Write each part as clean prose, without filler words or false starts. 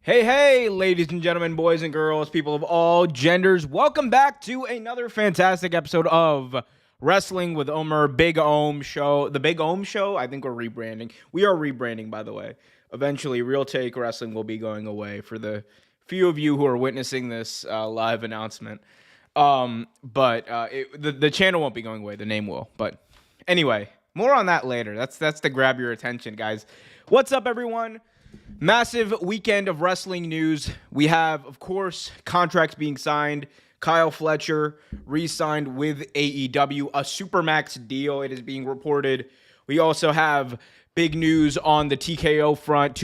Hey, hey, ladies and gentlemen, boys and girls, people of all genders, welcome back to another fantastic episode of Wrestling with Omer, Big Ohm Show. The Big Ohm Show, I think we're rebranding. We are rebranding, by the way. Eventually, Real Take Wrestling will be going away for the few of you who are witnessing this live announcement. The channel won't be going away. The name will. But anyway, more on that later. That's to grab your attention, guys. What's up, everyone? Massive weekend of wrestling news. We have, of course, contracts being signed. Kyle Fletcher re-signed with AEW, a Supermax deal, it is being reported. We also have big news on the TKO front,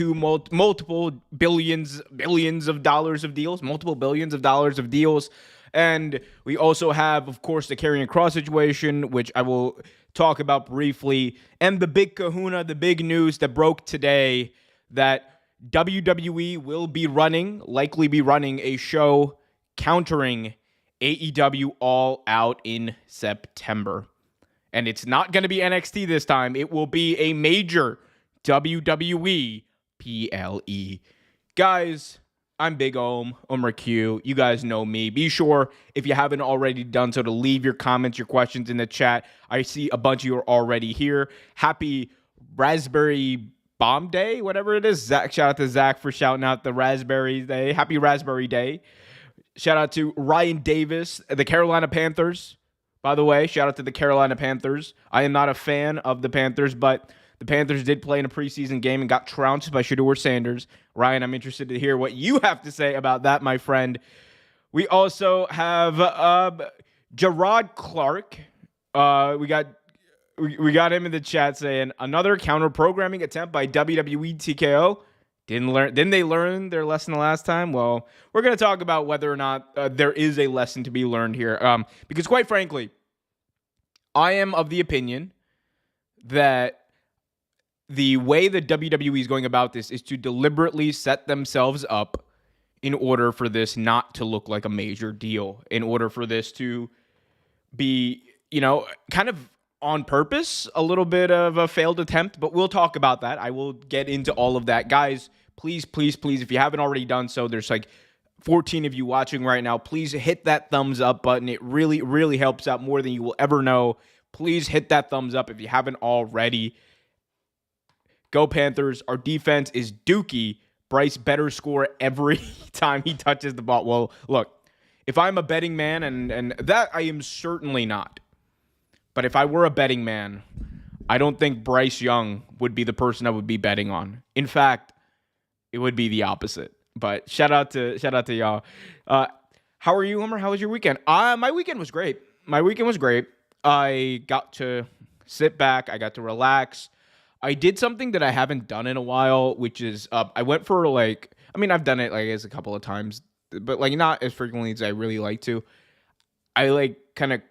multiple billions of dollars of deals, multiple billions of dollars of deals. And we also have, of course, the Karrion Kross situation, which I will talk about briefly. And the big kahuna, the big news that broke today, that WWE will likely be running a show countering AEW All Out in September. And it's not going to be NXT this time. It will be a major WWE PLE. Guys, I'm Big Ohm, Omer Q. You guys know me. Be sure, if you haven't already done so, to leave your comments, your questions in the chat. I see a bunch of you are already here. Happy Raspberry Bomb Day, whatever it is. Zach, shout out to Zach for shouting out the Raspberry Day. Happy Raspberry Day. Shout out to Ryan Davis, the Carolina Panthers. By the way, shout out to the Carolina Panthers. I am not a fan of the Panthers, but the Panthers did play in a preseason game and got trounced by Shedeur Sanders. Ryan, I'm interested to hear what you have to say about that, my friend. We also have Gerard Clark. We got him in the chat saying another counter programming attempt by WWE TKO. Didn't they learn their lesson the last time? Well, we're going to talk about whether or not there is a lesson to be learned here. Because quite frankly, I am of the opinion that the way that WWE is going about this is to deliberately set themselves up in order for this not to look like a major deal, in order for this to be, kind of on purpose, a little bit of a failed attempt, but we'll talk about that. I will get into all of that. Guys, please, if you haven't already done so, there's like 14 of you watching right now. Please hit that thumbs up button. It really, really helps out more than you will ever know. Please hit that thumbs up if you haven't already. Go Panthers. Our defense is dookie. Bryce better score every time he touches the ball. Well, look, if I'm a betting man, and that I am certainly not, but if I were a betting man, I don't think Bryce Young would be the person I would be betting on. In fact, it would be the opposite. But shout out to y'all. How are you, Homer? How was your weekend? My weekend was great. I got to sit back. I got to relax. I did something that I haven't done in a while, which is I went for I've done it a couple of times, but not as frequently as I really like to. I kind of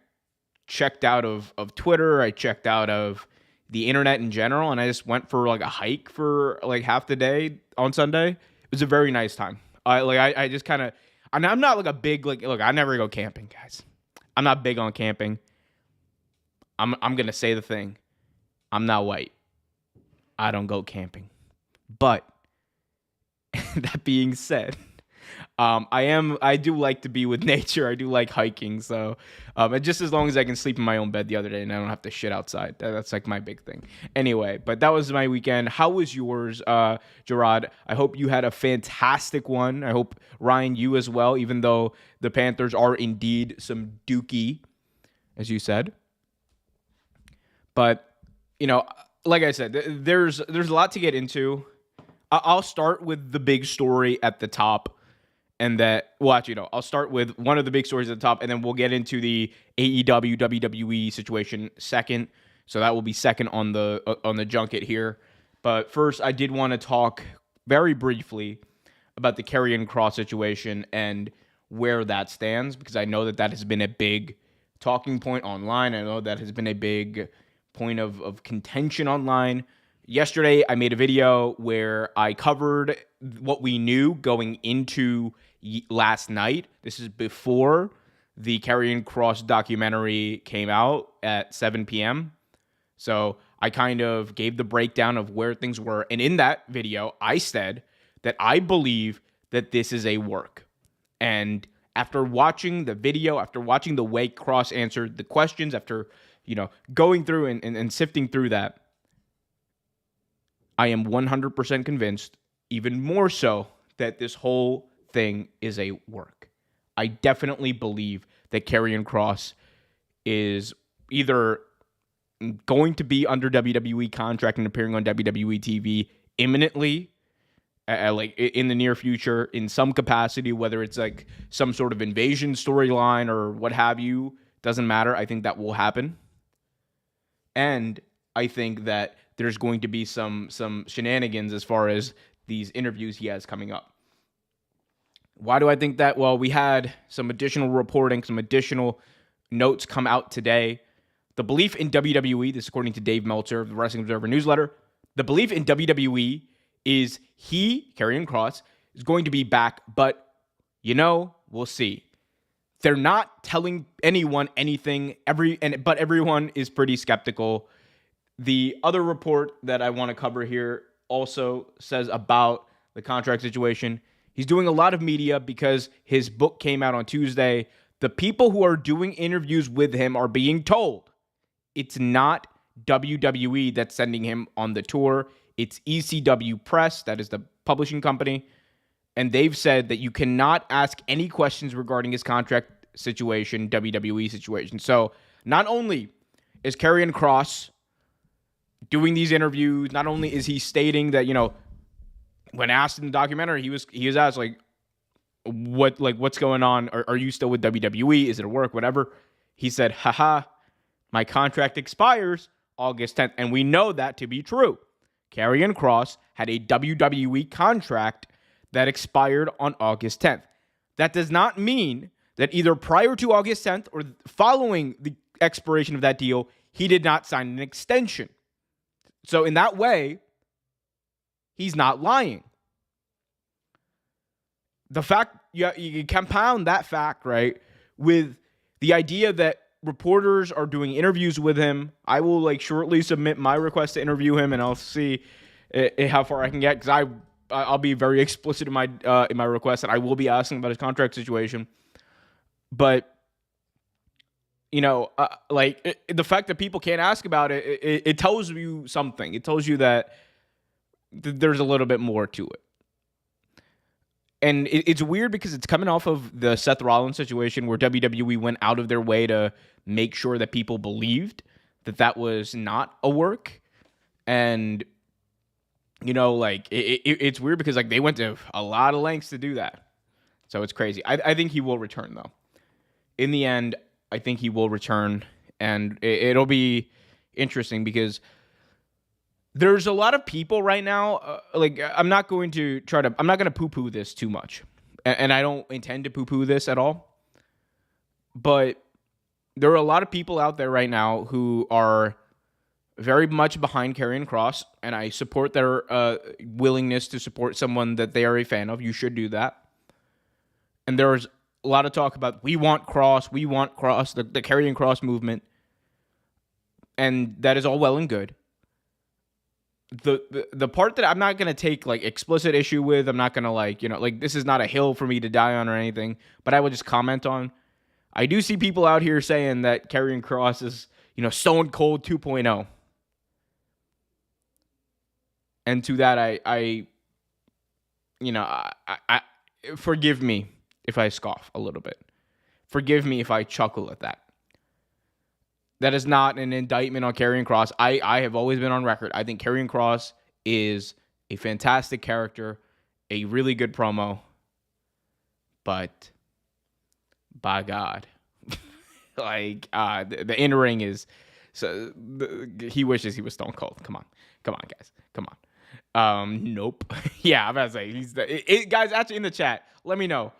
checked out of Twitter. I checked out of the internet in general, and I just went for a hike for half the day on Sunday. It was a very nice time. I just kind of, and I'm not a big look. I never go camping, guys. I'm not big on camping. I'm gonna say the thing. I'm not white. I don't go camping. But that being said, I do like to be with nature. I do like hiking. So, and just as long as I can sleep in my own bed the other day and I don't have to shit outside, that's my big thing. Anyway, but that was my weekend. How was yours, Gerard? I hope you had a fantastic one. I hope, Ryan, you as well, even though the Panthers are indeed some dookie, as you said. But, like I said, there's a lot to get into. I'll start with the big story at the top. And I'll start with one of the big stories at the top, and then we'll get into the AEW WWE situation second. So that will be second on the junket here. But first, I did want to talk very briefly about the Karrion Kross situation and where that stands, because I know that has been a big talking point online. I know that has been a big point of contention online. Yesterday, I made a video where I covered what we knew going into last night. This is before the Karrion Kross documentary came out at 7 p.m. So I kind of gave the breakdown of where things were. And in that video, I said that I believe that this is a work. And after watching the video, after watching the way Cross answered the questions, after, going through and sifting through that, I am 100% convinced, even more so, that this whole thing is a work. I definitely believe that Karrion Kross is either going to be under WWE contract and appearing on WWE TV imminently, like in the near future, in some capacity, whether it's like some sort of invasion storyline or what have you, doesn't matter. I think that will happen. And I think that there's going to be some shenanigans as far as these interviews he has coming up. Why do I think that? Well, we had some additional reporting, some additional notes come out today. The belief in WWE, this is according to Dave Meltzer of the Wrestling Observer newsletter, the belief in WWE is Karrion Kross, is going to be back, but, we'll see. They're not telling anyone anything, but everyone is pretty skeptical. The other report that I want to cover here also says about the contract situation. He's doing a lot of media because his book came out on Tuesday. The people who are doing interviews with him are being told it's not WWE that's sending him on the tour. It's ECW Press, that is the publishing company. And they've said that you cannot ask any questions regarding his contract situation, WWE situation. So not only is Karrion Kross doing these interviews, not only is he stating that, when asked in the documentary, he was asked what's going on? Are you still with WWE? Is it a work? Whatever. He said, haha, my contract expires August 10th. And we know that to be true. Karrion Kross had a WWE contract that expired on August 10th. That does not mean that either prior to August 10th or following the expiration of that deal, he did not sign an extension. So in that way, he's not lying. The fact, you compound that fact, right, with the idea that reporters are doing interviews with him. I will shortly submit my request to interview him, and I'll see how far I can get, because I'll be very explicit in my request, and I will be asking about his contract situation. But the fact that people can't ask about it tells you something. It tells you that there's a little bit more to it. And it's weird because it's coming off of the Seth Rollins situation where WWE went out of their way to make sure that people believed that was not a work. And, it's weird because they went to a lot of lengths to do that. So it's crazy. I think he will return, though. In the end, I think he will return. And it'll be interesting because there's a lot of people right now, I'm not going to poo-poo this too much. And I don't intend to poo-poo this at all. But there are a lot of people out there right now who are very much behind Karrion Kross, and I support their willingness to support someone that they are a fan of. You should do that. And there's a lot of talk about we want Kross, the Karrion Kross movement. And that is all well and good. The part that I'm not going to take explicit issue with, I'm not going to this is not a hill for me to die on or anything, but I will just comment on. I do see people out here saying that Karrion Kross is, Stone Cold 2.0. And to that, I forgive me if I scoff a little bit. Forgive me if I chuckle at that. That is not an indictment on Karrion Kross. I have always been on record. I think Karrion Kross is a fantastic character, a really good promo. But, by God, the in-ring is... So he wishes he was Stone Cold. Come on, guys. Come on. Nope. Yeah, I'm about to say, guys, actually in the chat, let me know.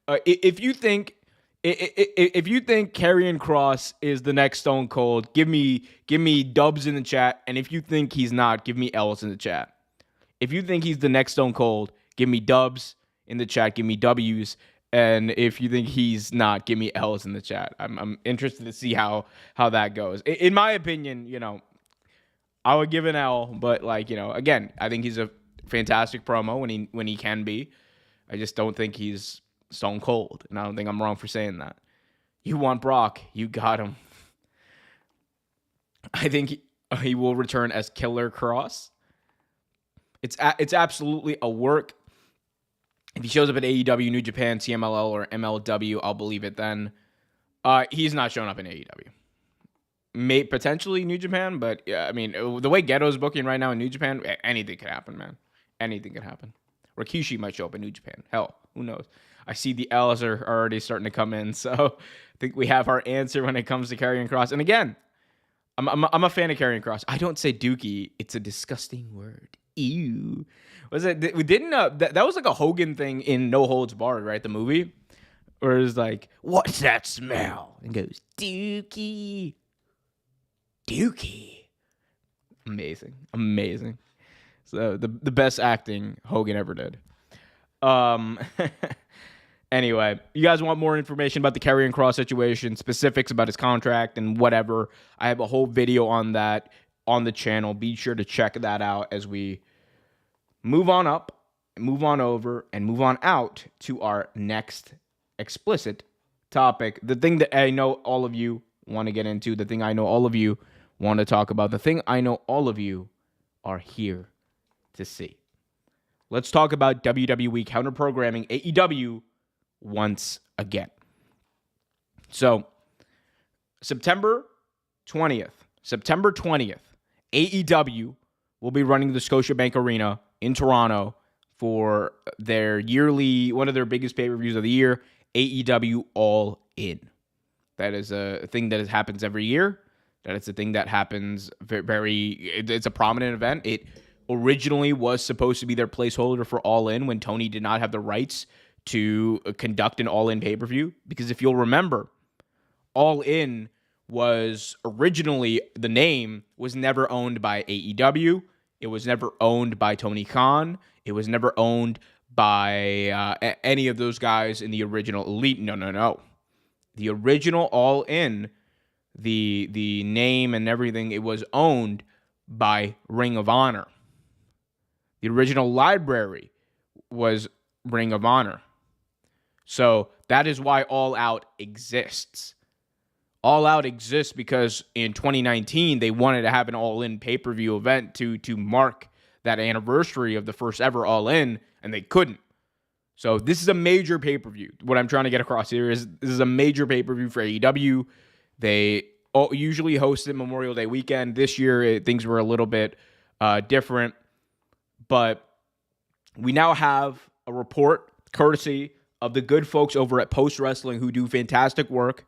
If you think Karrion Kross is the next Stone Cold, give me dubs in the chat. And if you think he's not, give me L's in the chat. If you think he's the next Stone Cold, give me dubs in the chat. Give me W's. And if you think he's not, give me L's in the chat. I'm interested to see how that goes. In my opinion, I would give an L, but again, I think he's a fantastic promo when he can be. I just don't think he's stone cold, and I don't think I'm wrong for saying that. You want Brock, you got him. I think he will return as Killer Cross. It's absolutely a work. If he shows up at AEW, New Japan, CMLL, or MLW, I'll believe it then. He's not showing up in AEW. May potentially New Japan, but yeah, I mean, the way Ghetto's booking right now in New Japan, anything could happen, man. Anything could happen. Rikishi might show up in New Japan. Hell, who knows? I see the L's are already starting to come in, so I think we have our answer when it comes to Karrion Kross. And again, I'm a fan of Karrion Kross. I don't say Dookie. It's a disgusting word. Ew. Was it? We didn't. That was like a Hogan thing in No Holds Barred, right? The movie, where it's like, "What's that smell?" And goes, "Dookie." Dookie. Amazing. So the best acting Hogan ever did. Anyway, you guys want more information about the Karrion Kross situation, specifics about his contract and whatever, I have a whole video on that on the channel. Be sure to check that out as we move on up, move on over, and move on out to our next explicit topic. The thing that I know all of you want to get into, the thing I know all of you want to talk about, the thing I know all of you are here to see. Let's talk about WWE counter-programming AEW once again. So, September 20th, AEW will be running the Scotiabank Arena in Toronto for their yearly, one of their biggest pay-per-views of the year, AEW All In. That is a thing that happens every year. That is a thing that happens it's a prominent event. It originally was supposed to be their placeholder for All In when Tony did not have the rights to conduct an All In pay-per-view. Because if you'll remember, All In was originally, the name was never owned by AEW. It was never owned by Tony Khan. It was never owned by any of those guys in the original Elite. No. The original All In, the name and everything, it was owned by Ring of Honor. The original library was Ring of Honor. So that is why All Out exists. All Out exists because in 2019, they wanted to have an All-In pay-per-view event to mark that anniversary of the first ever All-In, and they couldn't. So this is a major pay-per-view. What I'm trying to get across here is this is a major pay-per-view for AEW. They usually host it Memorial Day weekend. This year, things were a little bit different. But we now have a report courtesy of the good folks over at Post Wrestling who do fantastic work.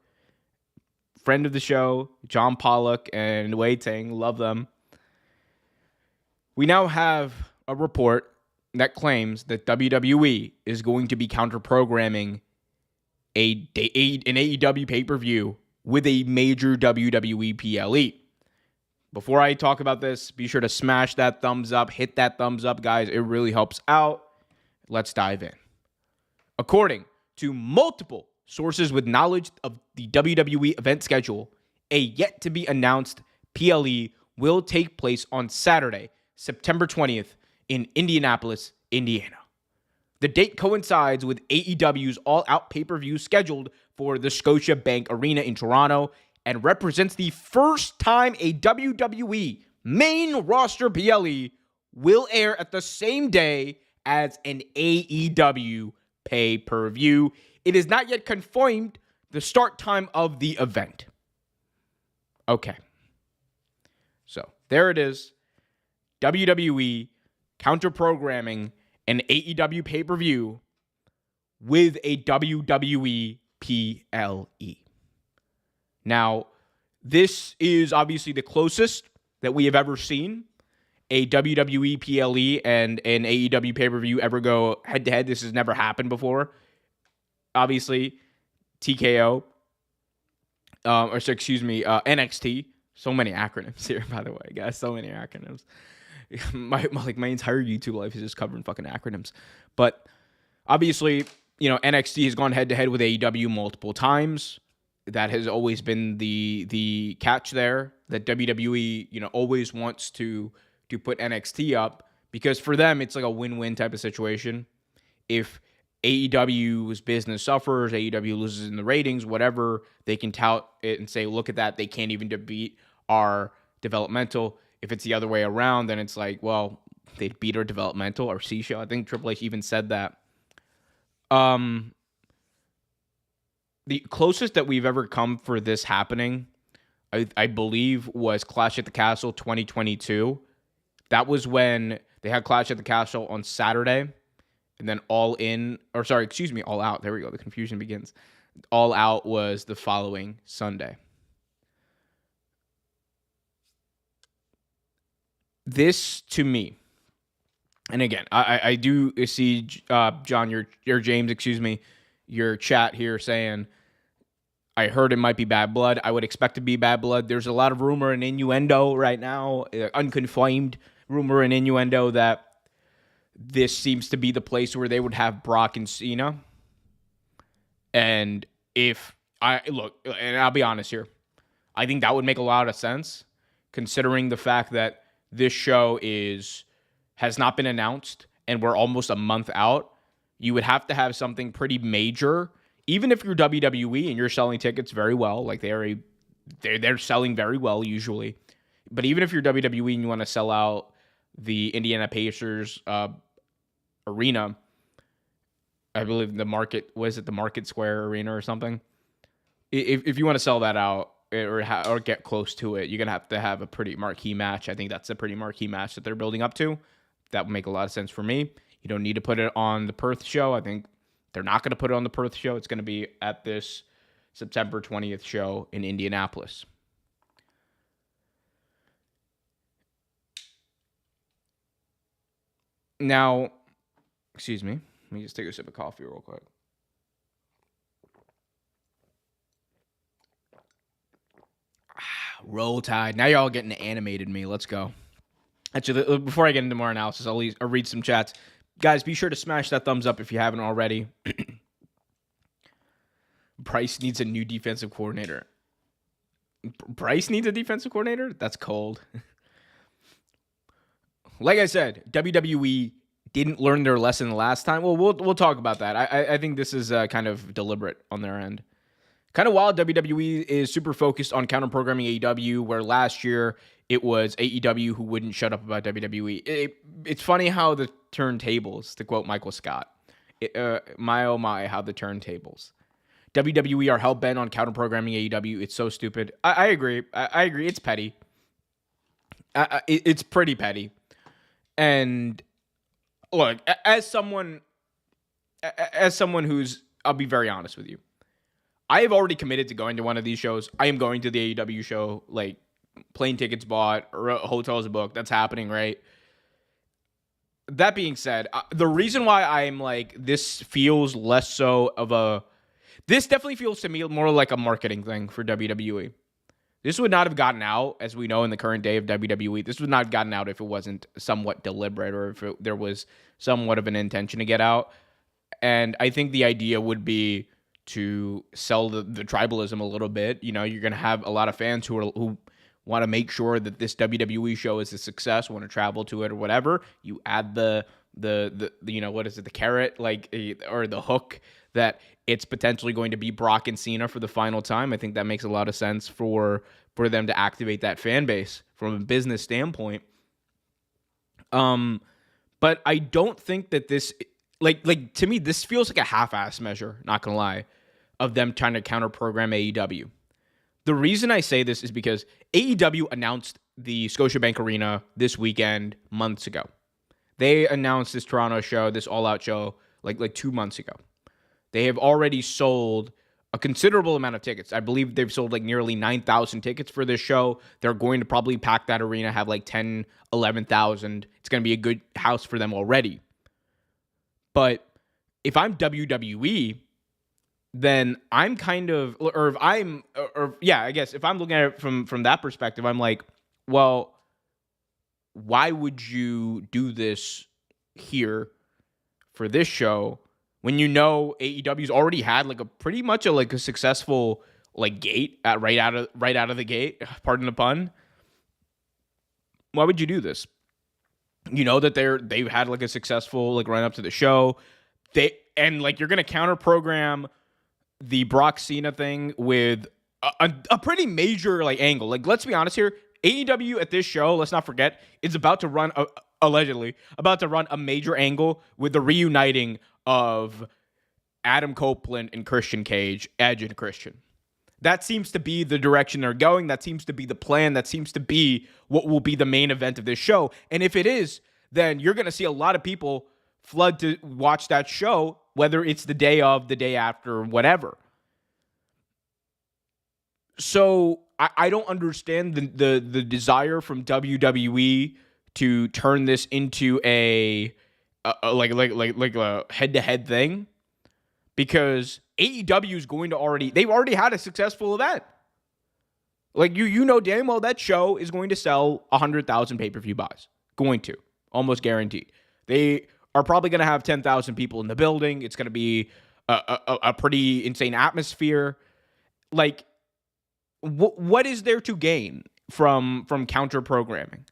Friend of the show, John Pollock and Wei Ting, love them. We now have a report that claims that WWE is going to be counter-programming an AEW pay-per-view with a major WWE PLE. Before I talk about this, be sure to smash that thumbs up, hit that thumbs up, guys. It really helps out. Let's dive in. According to multiple sources with knowledge of the WWE event schedule, a yet-to-be-announced PLE will take place on Saturday, September 20th in Indianapolis, Indiana. The date coincides with AEW's all-out pay-per-view scheduled for the Scotiabank Arena in Toronto and represents the first time a WWE main roster PLE will air at the same day as an AEW pay-per-view. It is not yet confirmed the start time of the event. Okay. So, there it is. WWE counter-programming an AEW pay-per-view with a WWE PLE. Now, this is obviously the closest that we have ever seen a WWE PLE and an AEW pay-per-view ever go head-to-head. This has never happened before. Obviously, TKO, NXT. So many acronyms here, by the way, guys. So many acronyms. My entire YouTube life is just covering fucking acronyms. But obviously, NXT has gone head-to-head with AEW multiple times. That has always been the catch there, that WWE, always wants to put NXT up, because for them, it's like a win-win type of situation. If AEW's business suffers, AEW loses in the ratings, whatever, they can tout it and say, look at that, they can't even beat our developmental. If it's the other way around, then it's like, well, they beat our developmental, our C show. I think Triple H even said that. The closest that we've ever come for this happening, I believe, was Clash at the Castle 2022. That was when they had Clash at the Castle on Saturday, and then All Out. There we go. The confusion begins. All Out was the following Sunday. This, to me, and again, I do see, John, your James, your chat here saying, I heard it might be bad blood. I would expect to be bad blood. There's a lot of rumor and innuendo right now, unconfirmed rumor and innuendo that this seems to be the place where they would have Brock and Cena. And and I'll be honest here, I think that would make a lot of sense considering the fact that this show has not been announced and we're almost a month out. You would have to have something pretty major, even if you're WWE and you're selling tickets very well, like they're selling very well usually. But even if you're WWE and you want to sell out the Indiana Pacers arena, I believe the Market Square Arena or something. If you want to sell that out or get close to it, you're gonna have to have a pretty marquee match. I think that's a pretty marquee match that they're building up to. That would make a lot of sense for me. You don't need to put it on the Perth show. I think they're not going to put it on the Perth show. It's going to be at this September 20th show in Indianapolis. Now, excuse me. Let me just take a sip of coffee real quick. Roll Tide. Now you're all getting animated me. Let's go. Actually, before I get into more analysis, I'll read some chats. Guys, be sure to smash that thumbs up if you haven't already. Bryce needs a new defensive coordinator. Bryce needs a defensive coordinator? That's cold. Like I said, WWE didn't learn their lesson the last time. Well, we'll talk about that. I think this is kind of deliberate on their end. Kind of wild, WWE is super focused on counter-programming AEW, where last year it was AEW who wouldn't shut up about WWE. It's funny how the turntables, to quote Michael Scott, my oh my, how the turntables. WWE are hell-bent on counter-programming AEW. It's so stupid. I agree. I agree. It's petty. It's pretty petty. And look, as someone who's, I'll be very honest with you, I have already committed to going to one of these shows. I am going to the AEW show, like plane tickets bought, or hotels booked. That's happening, right? That being said, the reason why I'm like, this feels less so of a, this definitely feels to me more like a marketing thing for WWE. This would not have gotten out, as we know in the current day of WWE. This would not have gotten out if it wasn't somewhat deliberate or if there was somewhat of an intention to get out. And I think the idea would be to sell the tribalism a little bit. You know, you're going to have a lot of fans who want to make sure that this WWE show is a success, want to travel to it or whatever. You add the you know, what is it, the carrot, like, or the hook that it's potentially going to be Brock and Cena for the final time. I think that makes a lot of sense for them to activate that fan base from a business standpoint. But I don't think that this, like to me, this feels like a half-ass measure, not gonna lie, of them trying to counter-program AEW. The reason I say this is because AEW announced the Scotiabank Arena this weekend months ago. They announced this Toronto show, this all-out show, like 2 months ago. They have already sold a considerable amount of tickets. I believe they've sold like nearly 9,000 tickets for this show. They're going to probably pack that arena, have like 10, 11,000. It's going to be a good house for them already. But if I'm WWE, then I'm kind of, I guess if I'm looking at it from that perspective, I'm like, well, why would you do this here for this show when you know AEW's already had like a pretty much a successful like gate right out of the gate, pardon the pun. Why would you do this? You know that they've had like a successful like run up to the show. and like you're gonna counter program the Brock Cena thing with a pretty major like angle. Like, let's be honest here, AEW at this show, let's not forget, is about to run allegedly about to run a major angle with the reuniting of Adam Copeland and Christian Cage, Edge and Christian. That seems to be the direction they're going. That seems to be the plan. That seems to be what will be the main event of this show. And if it is, then you're going to see a lot of people flood to watch that show, whether it's the day of, the day after, whatever. So I don't understand the desire from WWE to turn this into a head-to-head thing, because AEW is going to they've already had a successful event. Like, you know damn well that show is going to sell 100,000 pay-per-view buys. Going to. Almost guaranteed. They are probably going to have 10,000 people in the building. It's going to be a pretty insane atmosphere. Like, what is there to gain from counter-programming?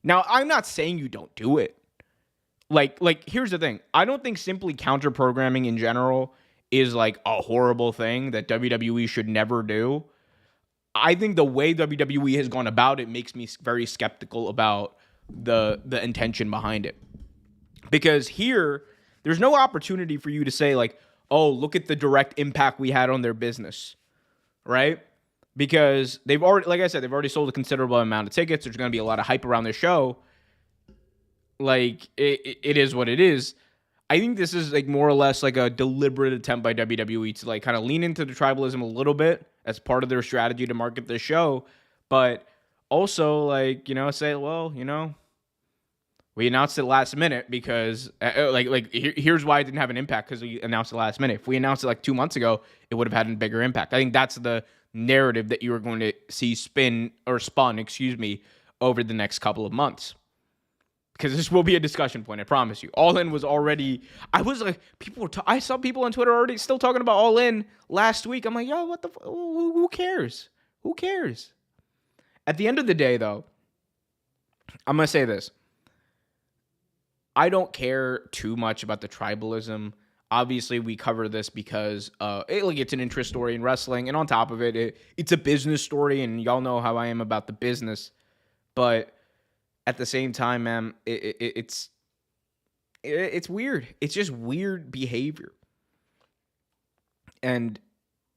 Now, I'm not saying you don't do it. Like here's the thing. I don't think simply counter-programming in general is like a horrible thing that WWE should never do. I think the way WWE has gone about it makes me very skeptical about the intention behind it. Because here, there's no opportunity for you to say like, oh, look at the direct impact we had on their business, right? Because they've already, like I said, they've already sold a considerable amount of tickets. There's going to be a lot of hype around their show. Like, it is what it is. I think this is like more or less like a deliberate attempt by WWE to like kind of lean into the tribalism a little bit as part of their strategy to market this show. But also, like, you know, say, well, you know, we announced it last minute because here's why it didn't have an impact, because we announced it last minute. If we announced it like 2 months ago, it would have had a bigger impact. I think that's the narrative that you are going to see spun over the next couple of months. Because this will be a discussion point, I promise you. All In was already, I saw people on Twitter already still talking about All In last week. I'm like, yo, what the, who cares? Who cares? At the end of the day, though, I'm going to say this. I don't care too much about the tribalism. Obviously, we cover this because it's an interest story in wrestling. And on top of it, it's a business story, and y'all know how I am about the business. But at the same time, man, it's weird. It's just weird behavior. And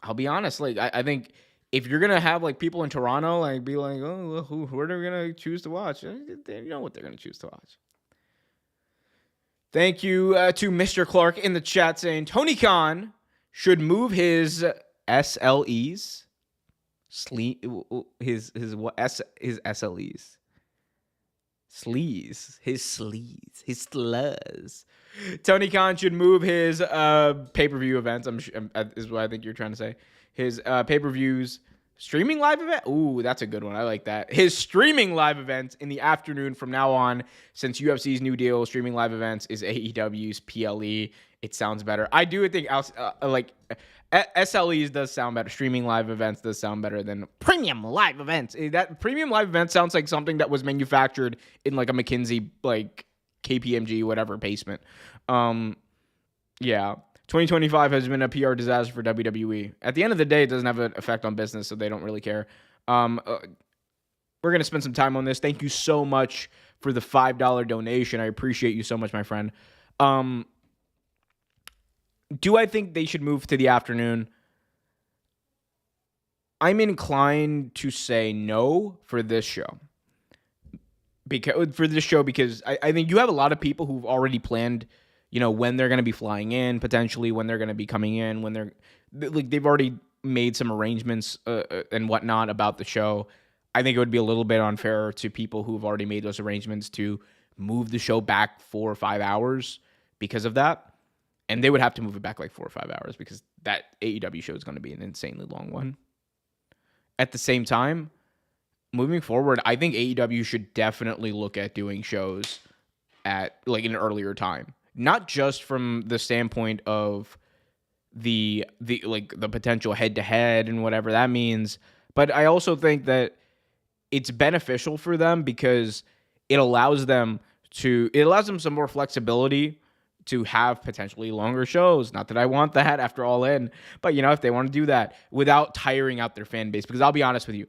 I'll be honest, like, I think if you're going to have, like, people in Toronto, like, be like, oh, well, who are they going to choose to watch? You know what they're going to choose to watch. Thank you to Mr. Clark in the chat saying Tony Khan should move his SLEs, his SLEs. His slurs. Tony Khan should move his pay-per-view events. Is what I think you're trying to say. His pay-per-views streaming live event. Ooh, that's a good one. I like that. His streaming live events in the afternoon from now on, since UFC's new deal, streaming live events is AEW's PLE. It sounds better. I do think SLEs does sound better. Streaming live events does sound better than premium live events. That premium live event sounds like something that was manufactured in like a McKinsey, like KPMG, whatever basement. Yeah. 2025 has been a PR disaster for WWE. At the end of the day, it doesn't have an effect on business, so they don't really care. We're going to spend some time on this. Thank you so much for the $5 donation. I appreciate you so much, my friend. Do I think they should move to the afternoon? I'm inclined to say no for this show. Because I think you have a lot of people who've already planned, you know, when they're going to be flying in, potentially when they're going to be coming in, when they've already made some arrangements and whatnot about the show. I think it would be a little bit unfair to people who've already made those arrangements to move the show back 4 or 5 hours because of that. And they would have to move it back like 4 or 5 hours because that AEW show is going to be an insanely long one. At the same time, moving forward, I think AEW should definitely look at doing shows at like an earlier time. Not just from the standpoint of the potential head-to-head and whatever that means, but I also think that it's beneficial for them because it allows them some more flexibility to have potentially longer shows. Not that I want that after All In, but if they want to do that without tiring out their fan base, because I'll be honest with you,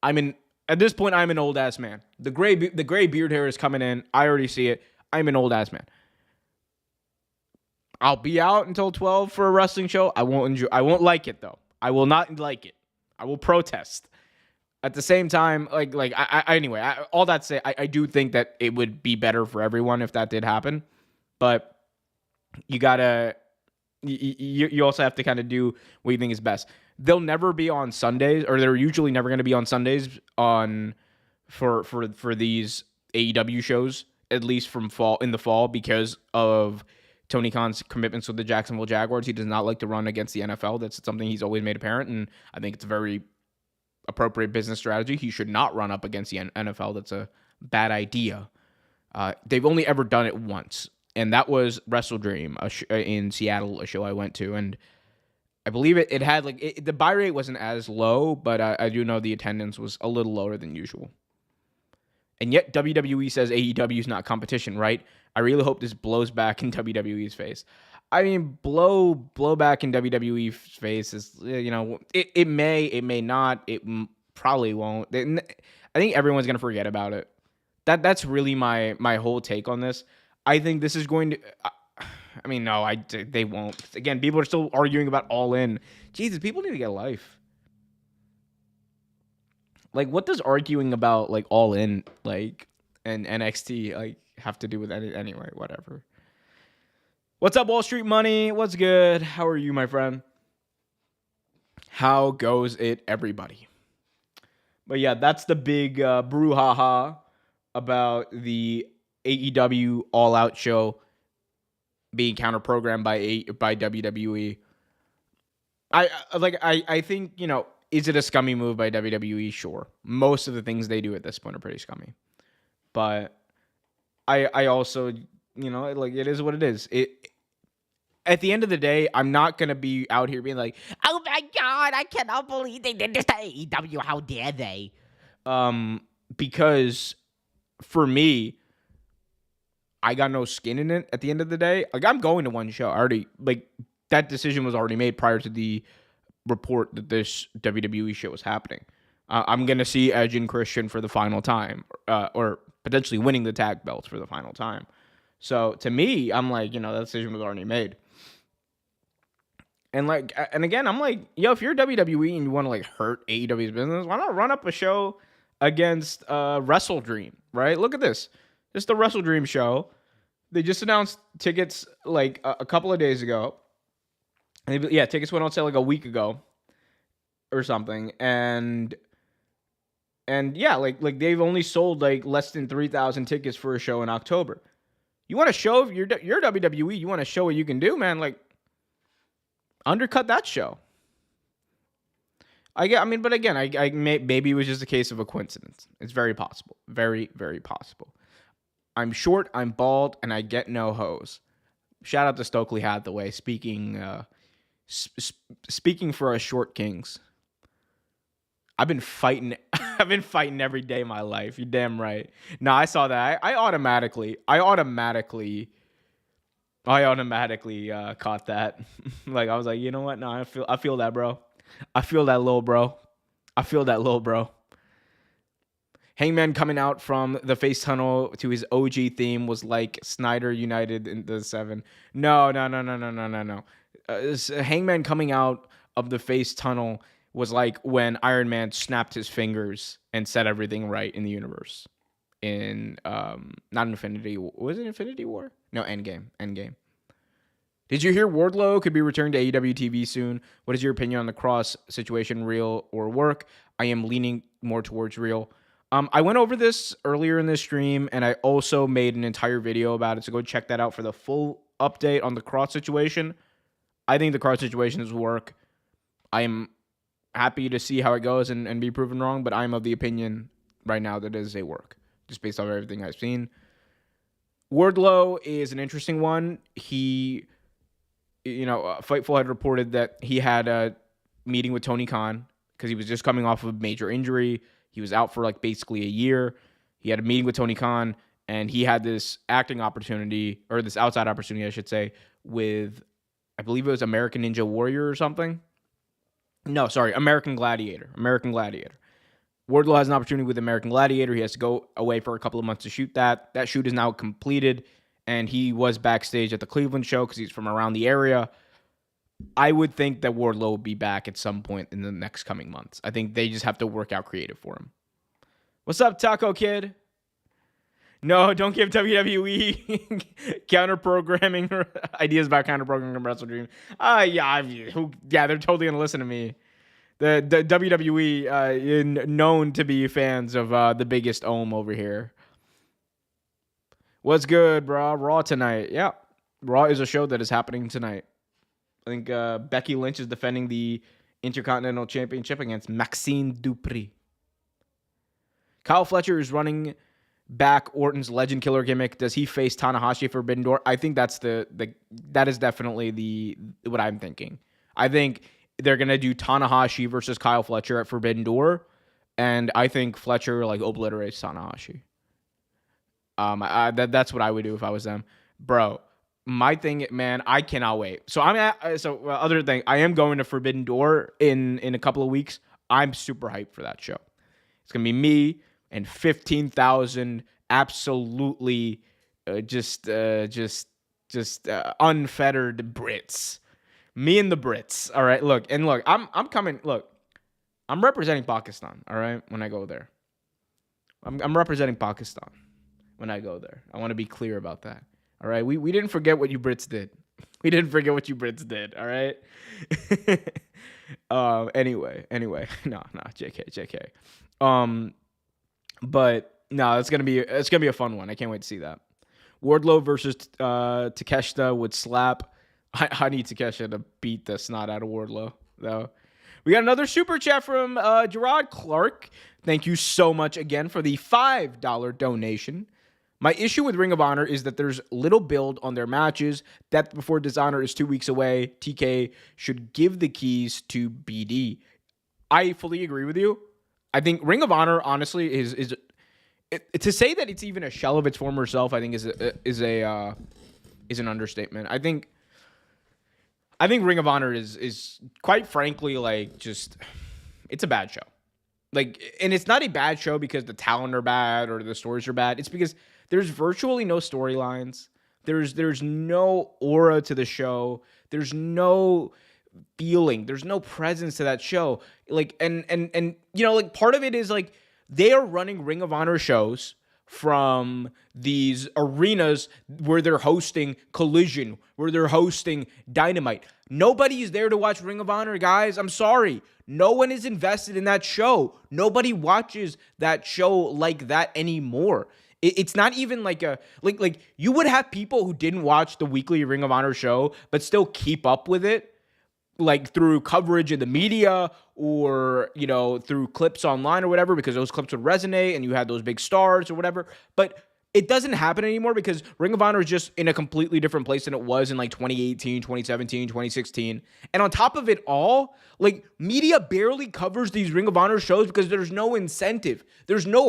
at this point I'm an old ass man. The gray beard hair is coming in. I already see it. I'm an old ass man. I'll be out until 12 for a wrestling show. I won't like it though. I will not like it. I will protest. At the same time, anyway, all that to say, I do think that it would be better for everyone if that did happen. But you also have to kind of do what you think is best. They'll never be on Sundays, or they're usually never going to be on Sundays for these AEW shows, at least in the fall, because of Tony Khan's commitments with the Jacksonville Jaguars. He does not like to run against the NFL. That's something he's always made apparent, and I think it's a very appropriate business strategy. He should not run up against the NFL. That's a bad idea. They've only ever done it once, and that was Wrestle Dream in Seattle, a show I went to, and I believe it had the buy rate wasn't as low, but I do know the attendance was a little lower than usual. And yet WWE says AEW is not competition, right? I really hope this blows back in WWE's face. I mean, blow back in WWE's face is, it may not, it probably won't. I think everyone's going to forget about it. That's really my whole take on this. I think this is going to, they won't. Again, people are still arguing about All In. Jesus, people need to get a life. What does arguing about, All In, and NXT, have to do with it anyway? Whatever. What's up, Wall Street Money? What's good? How are you, my friend? How goes it, everybody? But yeah, that's the big brouhaha about the AEW All Out show being counter-programmed by WWE. I think, is it a scummy move by WWE? Sure. Most of the things they do at this point are pretty scummy. But I also, it is what it is. At the end of the day, I'm not going to be out here being like, oh my God, I cannot believe they did this to AEW. How dare they? Because for me, I got no skin in it at the end of the day. I'm going to one show. I already, that decision was already made prior to the report that this WWE show was happening. I'm going to see Edge and Christian for the final time, or potentially winning the tag belts for the final time. So to me, I'm that decision was already made. And again, I'm if you're WWE and you want to hurt AEW's business, why not run up a show against Wrestle Dream, right? Look at this. This is the Wrestle Dream show. They just announced tickets a couple of days ago. And tickets went on sale a week ago or something. And they've only sold less than 3,000 tickets for a show in October. You want to show if you're WWE, you want to show what you can do, man. Undercut that show. But again, maybe it was just a case of a coincidence. It's very possible. Very, very possible. I'm short, I'm bald, and I get no hose. Shout out to Stokely Hathaway speaking for us short kings. I've been fighting every day of my life. You're damn right. No, I saw that. I automatically caught that. I was like, you know what? No, I feel that, bro. I feel that little bro. Hangman coming out from the face tunnel to his OG theme was like Snyder United in the 7. No. Hangman coming out of the face tunnel was like when Iron Man snapped his fingers and set everything right in the universe. In not Infinity, was it Infinity War? No, Endgame. Did you hear Wardlow could be returned to AEW TV soon? What is your opinion on the Cross situation, real or work? I am leaning more towards real. I went over this earlier in this stream, and I also made an entire video about it, so go check that out for the full update on the Cross situation. I think the Cross situation is work. I am happy to see how it goes and be proven wrong, but I'm of the opinion right now that it is a work, just based off everything I've seen. Wardlow is an interesting one. He, Fightful had reported that he had a meeting with Tony Khan because he was just coming off of a major injury. He was out for basically a year. He had a meeting with Tony Khan, and he had this acting opportunity, or this outside opportunity, I should say, with, I believe it was American Ninja Warrior or something. No, sorry, American Gladiator. Wardlow has an opportunity with American Gladiator. He has to go away for a couple of months to shoot that. That shoot is now completed, and he was backstage at the Cleveland show because he's from around the area. I would think that Wardlow will be back at some point in the next coming months. I think they just have to work out creative for him. What's up, Taco Kid? No, don't give WWE counter-programming ideas about counter-programming Wrestle Dream. Yeah, they're totally going to listen to me. The WWE known to be fans of the biggest ohm over here. What's good, bro? Raw tonight. Yeah, Raw is a show that is happening tonight. I think Becky Lynch is defending the Intercontinental Championship against Maxine Dupri. Kyle Fletcher is running back Orton's Legend Killer gimmick. Does he face Tanahashi at Forbidden Door? I think that is definitely what I'm thinking. I think they're gonna do Tanahashi versus Kyle Fletcher at Forbidden Door, and I think Fletcher obliterates Tanahashi. That's what I would do if I was them, bro. My thing, man, I cannot wait. So other thing, I am going to Forbidden Door in a couple of weeks. I'm super hyped for that show. It's gonna be me and 15,000 absolutely just unfettered Brits. Me and the Brits. All right, look, I'm coming. Look, I'm representing Pakistan. All right, when I go there, I'm representing Pakistan when I go there. I want to be clear about that. All right, we didn't forget what you Brits did. We didn't forget what you Brits did. All right. Anyway, no, JK. But no, it's gonna be a fun one. I can't wait to see that. Wardlow versus Takeshita would slap. I need Takeshita to beat the snot out of Wardlow, though. We got another super chat from Gerard Clark. Thank you so much again for the $5 donation. My issue with Ring of Honor is that there's little build on their matches. Death Before Dishonor is 2 weeks away. TK should give the keys to BD. I fully agree with you. I think Ring of Honor, honestly, is to say that it's even a shell of its former self, I think is an understatement. I think Ring of Honor is quite frankly it's a bad show. And it's not a bad show because the talent are bad or the stories are bad. It's because there's virtually no storylines. There's no aura to the show. There's no feeling. There's no presence to that show. Part of it is they are running Ring of Honor shows from these arenas where they're hosting Collision, where they're hosting Dynamite. Nobody is there to watch Ring of Honor, guys. I'm sorry. No one is invested in that show. Nobody watches that show like that anymore. It's not even you would have people who didn't watch the weekly Ring of Honor show but still keep up with it through coverage in the media or through clips online or whatever, because those clips would resonate and you had those big stars or whatever. But it doesn't happen anymore because Ring of Honor is just in a completely different place than it was in 2018, 2017, 2016. And on top of it all, media barely covers these Ring of Honor shows because there's no incentive. There's no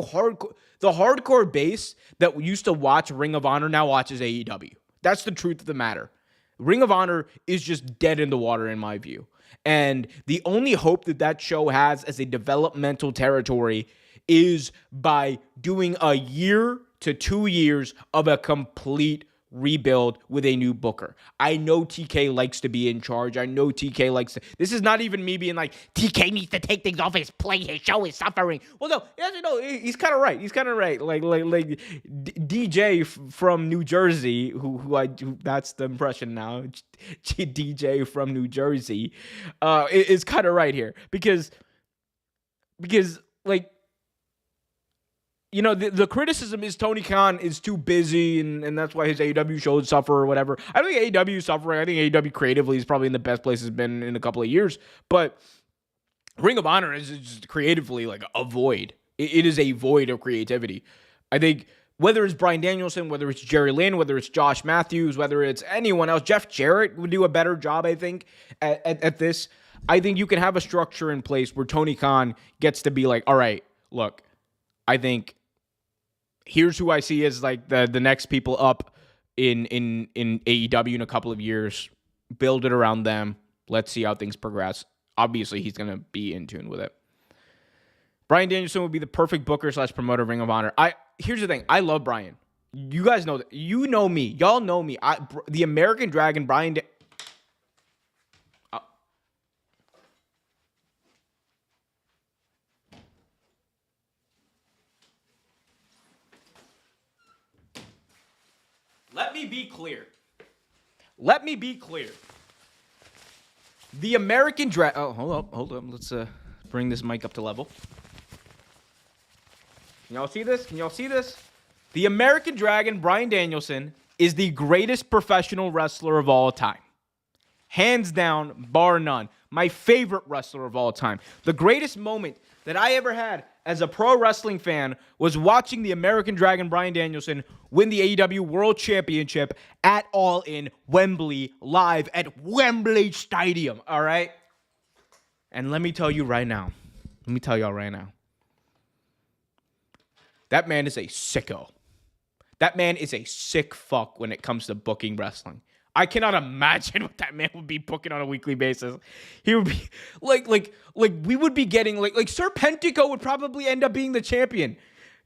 the hardcore base that used to watch Ring of Honor now watches AEW. That's the truth of the matter. Ring of Honor is just dead in the water in my view. And the only hope that show has as a developmental territory is by doing a year to 2 years of a complete rebuild with a new booker. I know TK likes to be in charge. I know TK likes to... This is not even me being TK needs to take things off his plate. His show is suffering. Well, no, he's kind of right. DJ from New Jersey, who that's the impression now. DJ from New Jersey is kind of right here because the criticism is Tony Khan is too busy and that's why his AEW shows suffer or whatever. I don't think AEW is suffering. I think AEW creatively is probably in the best place it's been in a couple of years. But Ring of Honor is just creatively a void. It is a void of creativity. I think whether it's Bryan Danielson, whether it's Jerry Lynn, whether it's Josh Matthews, whether it's anyone else, Jeff Jarrett would do a better job, I think, at this. I think you can have a structure in place where Tony Khan gets to be all right, look, I think Here's who I see as like the next people up in AEW in a couple of years. Build it around them. Let's see how things progress. Obviously, he's going to be in tune with it. Bryan Danielson would be the perfect booker / promoter of Ring of Honor. Here's the thing. I love Bryan. You guys know that. You know me. Y'all know me. The American Dragon, Bryan. Let me be clear. The American Dragon. Oh, hold up. Let's bring this mic up to level. Can y'all see this? The American Dragon, Bryan Danielson, is the greatest professional wrestler of all time. Hands down, bar none. My favorite wrestler of all time. The greatest moment that I ever had as a pro wrestling fan was watching the American Dragon, Bryan Danielson, win the AEW World Championship at All In Wembley, live at Wembley Stadium, all right? And let me tell y'all right now, that man is a sicko. That man is a sick fuck when it comes to booking wrestling. I cannot imagine what that man would be booking on a weekly basis. He would be like we would be getting like Serpentico would probably end up being the champion.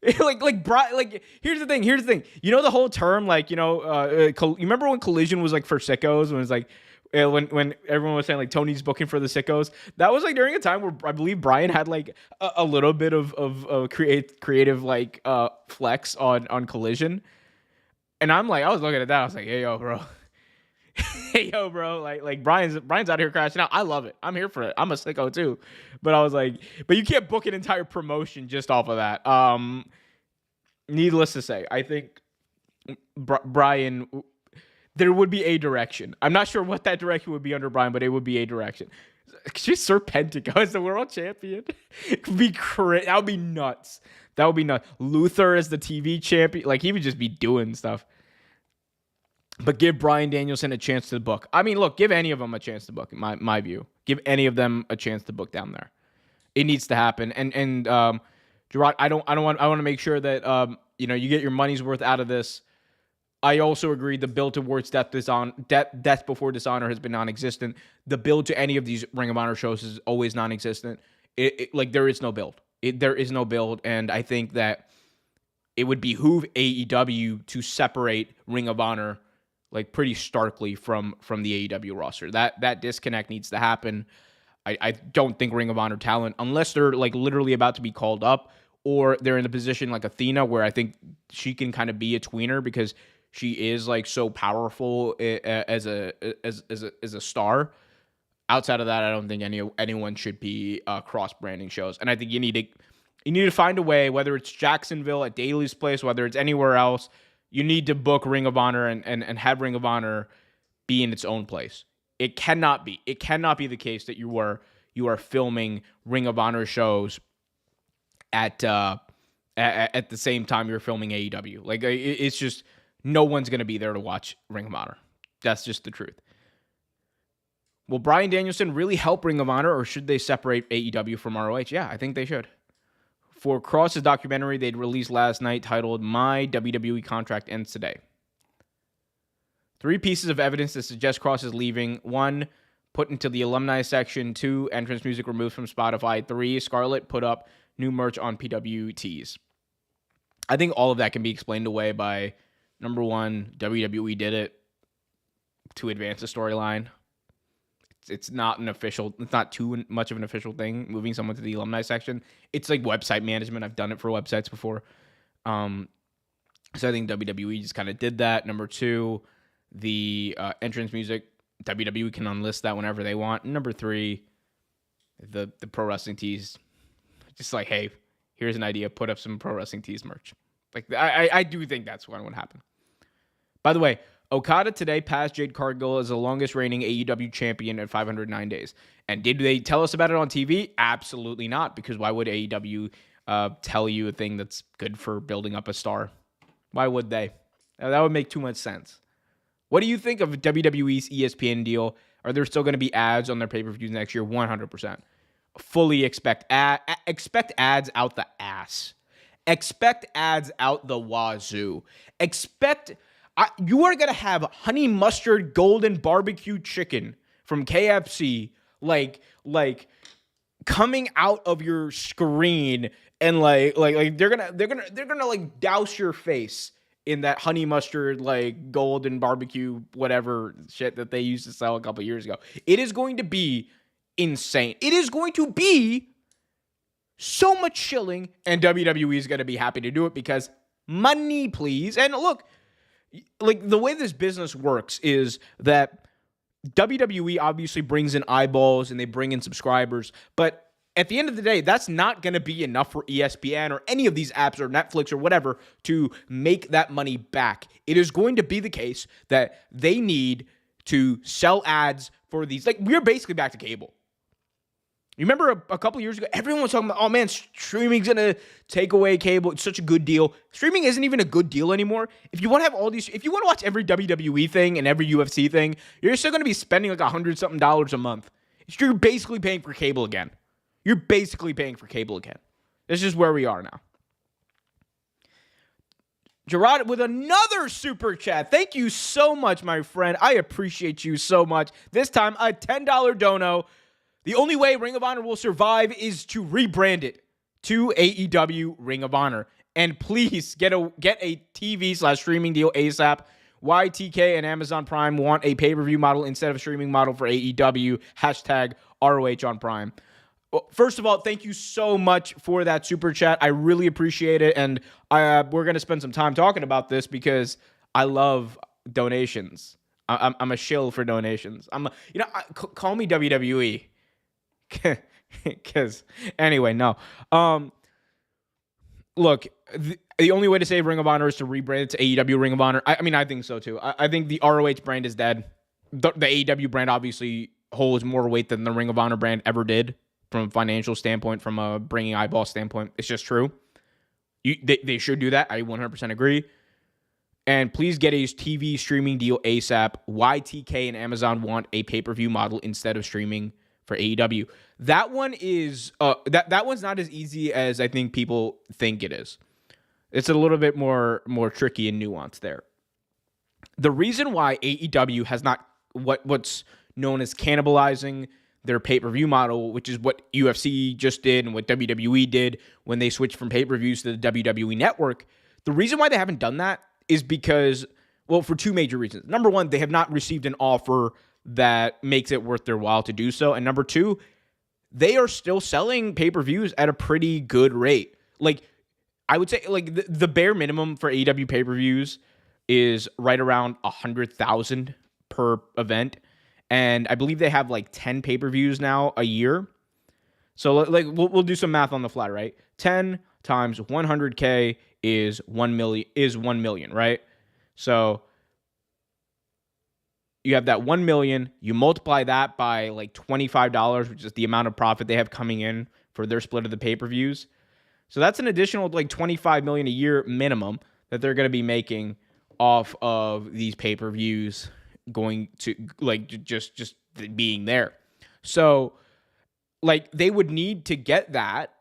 Here's the thing. You know the whole term, you remember when Collision was like for sickos, when it was like when everyone was saying like Tony's booking for the sickos. That was like during a time where I believe Bryan had like a little bit of creative like flex on Collision. And I was looking at that, I was like, hey yo, bro, like Bryan's out here crashing out. I love it. I'm here for it. I'm a sicko too. But I was like, but you can't book an entire promotion just off of that. Needless to say, I think Bryan, there would be a direction. I'm not sure what that direction would be under Bryan, but it would be a direction. Just Serpentico as the world champion. It would be crazy. That would be nuts. Luther as the TV champion. Like, he would just be doing stuff. But give Bryan Danielson a chance to book. I mean, look, give any of them a chance to book, in my view. Give any of them a chance to book down there. It needs to happen. And Gerard, I want to make sure that you get your money's worth out of this. I also agree the build towards death before Dishonor has been non-existent. The build to any of these Ring of Honor shows is always non-existent. There is no build. There is no build, and I think that it would behoove AEW to separate Ring of Honor like pretty starkly from the AEW roster. That disconnect needs to happen. I don't think Ring of Honor talent, unless they're like literally about to be called up, or they're in a position like Athena where I think she can kind of be a tweener because she is like so powerful as a star. Outside of that, I don't think anyone should be cross branding shows. And I think you need to find a way, whether it's Jacksonville at Daly's Place, whether it's anywhere else. You need to book Ring of Honor and have Ring of Honor be in its own place. It cannot be the case that you are filming Ring of Honor shows at the same time you're filming AEW. Like, it's just no one's going to be there to watch Ring of Honor. That's just the truth. Will Bryan Danielson really help Ring of Honor, or should they separate AEW from ROH? Yeah, I think they should. For Cross's documentary they'd released last night titled My WWE Contract Ends Today. 3 pieces of evidence that suggest Cross is leaving. 1, put into the alumni section. 2, entrance music removed from Spotify. 3, Scarlett put up new merch on PWTs. I think all of that can be explained away by, number 1, WWE did it to advance the storyline. It's not too much of an official thing, moving someone to the alumni section. It's like website management. I've done it for websites before. So I think WWE just kind of did that. Number 2, the entrance music, WWE can unlist that whenever they want. And number 3, the pro wrestling tees, just like, hey, here's an idea, put up some pro wrestling tees merch. Like, I do think that's what would happen. By the way, Okada today passed Jade Cargill as the longest reigning AEW champion at 509 days. And did they tell us about it on TV? Absolutely not, because why would AEW tell you a thing that's good for building up a star? Why would they? That would make too much sense. What do you think of WWE's ESPN deal? Are there still going to be ads on their pay-per-views next year? 100%. Fully expect ads out the ass. expect ads out the wazoo. You are going to have honey mustard golden barbecue chicken from KFC, like coming out of your screen, and like they're gonna like douse your face in that honey mustard, like golden barbecue, whatever shit that they used to sell a couple years ago. It is going to be insane. It is going to be so much chilling, and WWE is going to be happy to do it because money, please. And look, like the way this business works is that WWE obviously brings in eyeballs and they bring in subscribers, but at the end of the day, that's not going to be enough for ESPN or any of these apps or Netflix or whatever to make that money back. It is going to be the case that they need to sell ads for these. Like, we're basically back to cable. You remember a couple years ago, everyone was talking about, oh man, streaming's going to take away cable. It's such a good deal. Streaming isn't even a good deal anymore. If you want to have all these, if you want to watch every WWE thing and every UFC thing, you're still going to be spending like $100-something a month. You're basically paying for cable again. You're basically paying for cable again. This is where we are now. Gerard with another super chat. Thank you so much, my friend. I appreciate you so much. This time, a $10 dono. The only way Ring of Honor will survive is to rebrand it to AEW Ring of Honor. And please get a TV/streaming deal ASAP. YTK and Amazon Prime want a pay-per-view model instead of a streaming model for AEW. Hashtag ROH on Prime. Well, first of all, thank you so much for that super chat. I really appreciate it. And we're going to spend some time talking about this because I love donations. I'm a shill for donations. Call me WWE. Because anyway, no. Look, the only way to save Ring of Honor is to rebrand it to AEW Ring of Honor. I think so too. I think the ROH brand is dead. The AEW brand obviously holds more weight than the Ring of Honor brand ever did from a financial standpoint, from a bringing eyeball standpoint. It's just true. They should do that. I 100% agree. And please get a TV streaming deal ASAP. YTK and Amazon want a pay-per-view model instead of streaming for AEW. That one is that one's not as easy as I think people think it is. It's a little bit more tricky and nuanced there. The reason why AEW has not what's known as cannibalizing their pay-per-view model, which is what UFC just did and what WWE did when they switched from pay-per-views to the WWE network. The reason why they haven't done that is because, well, for two major reasons. Number one, they have not received an offer that makes it worth their while to do so. And number two, they are still selling pay-per-views at a pretty good rate. Like, I would say, like, the bare minimum for AEW pay-per-views is right around 100,000 per event. And I believe they have like 10 pay-per-views now a year. So like we'll do some math on the fly, right? 10 times 100K is 1 million, right? So you have that 1 million, you multiply that by like $25, which is the amount of profit they have coming in for their split of the pay-per-views. So that's an additional like 25 million a year minimum that they're going to be making off of these pay-per-views going to like just being there. So like they would need to get that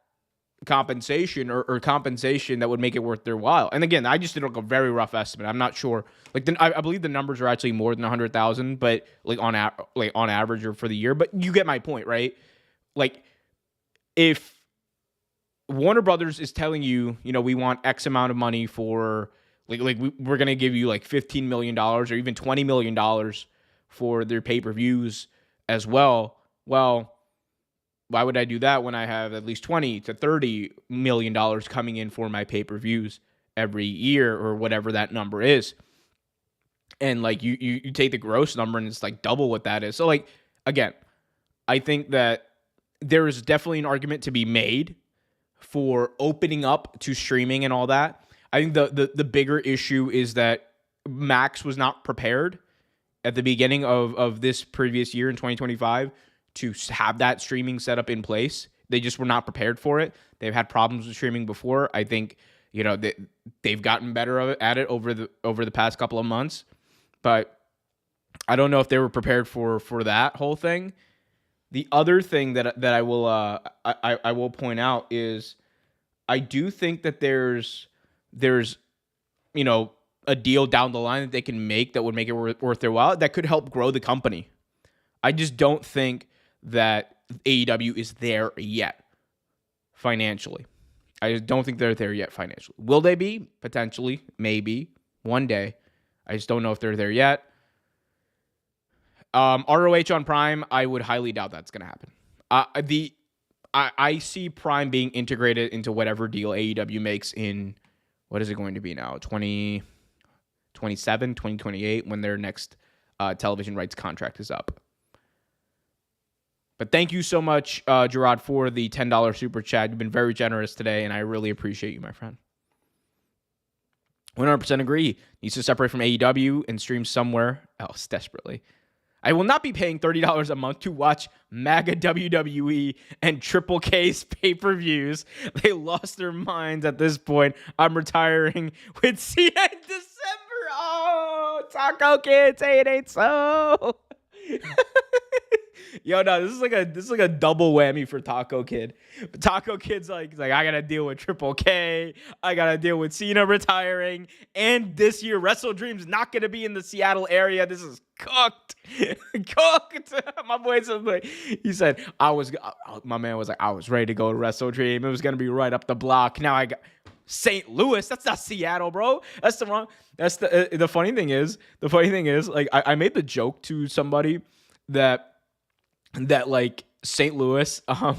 compensation or compensation that would make it worth their while. And again, I just did like a very rough estimate. I'm not sure. Like I believe the numbers are actually more than 100,000, but like on average or for the year. But you get my point, right? Like if Warner Brothers is telling you, we want X amount of money for we're going to give you like $15 million or even $20 million for their pay-per-views as well. Well, why would I do that when I have at least $20 to $30 million coming in for my pay-per-views every year or whatever that number is? And like you take the gross number and it's like double what that is. So like, again, I think that there is definitely an argument to be made for opening up to streaming and all that. I think the bigger issue is that Max was not prepared at the beginning of this previous year in 2025 to have that streaming setup in place. They just were not prepared for it. They've had problems with streaming before. I think they've gotten better at it over the past couple of months, but I don't know if they were prepared for that whole thing. The other thing that I will point out is I do think that there's a deal down the line that they can make that would make it worth their while that could help grow the company. I just don't think that AEW is there yet financially. I just don't think they're there yet financially. Will they be? Potentially, maybe one day. I just don't know if they're there yet. ROH on Prime, I would highly doubt that's going to happen. I see Prime being integrated into whatever deal AEW makes in, what is it going to be now? 2027, 2028, when their next television rights contract is up. But thank you so much, Gerard, for the $10 super chat. You've been very generous today, and I really appreciate you, my friend. 100% agree. Needs to separate from AEW and stream somewhere else desperately. I will not be paying $30 a month to watch MAGA WWE and Triple K's pay-per-views. They lost their minds at this point. I'm retiring with Cena in December. Oh, Taco Kid, say it ain't so. Yo, no, this is like a double whammy for Taco Kid. But Taco Kid's like, he's like, I gotta deal with Triple K, I gotta deal with Cena retiring, and this year Wrestle Dream's not gonna be in the Seattle area. This is cooked. Cooked. My boy said, like, he said, my man was like, I was ready to go to Wrestle Dream. It was gonna be right up the block. Now I got St. Louis. That's not Seattle, bro. That's the wrong. That's the funny thing is, like, I made the joke to somebody that like St. Louis, that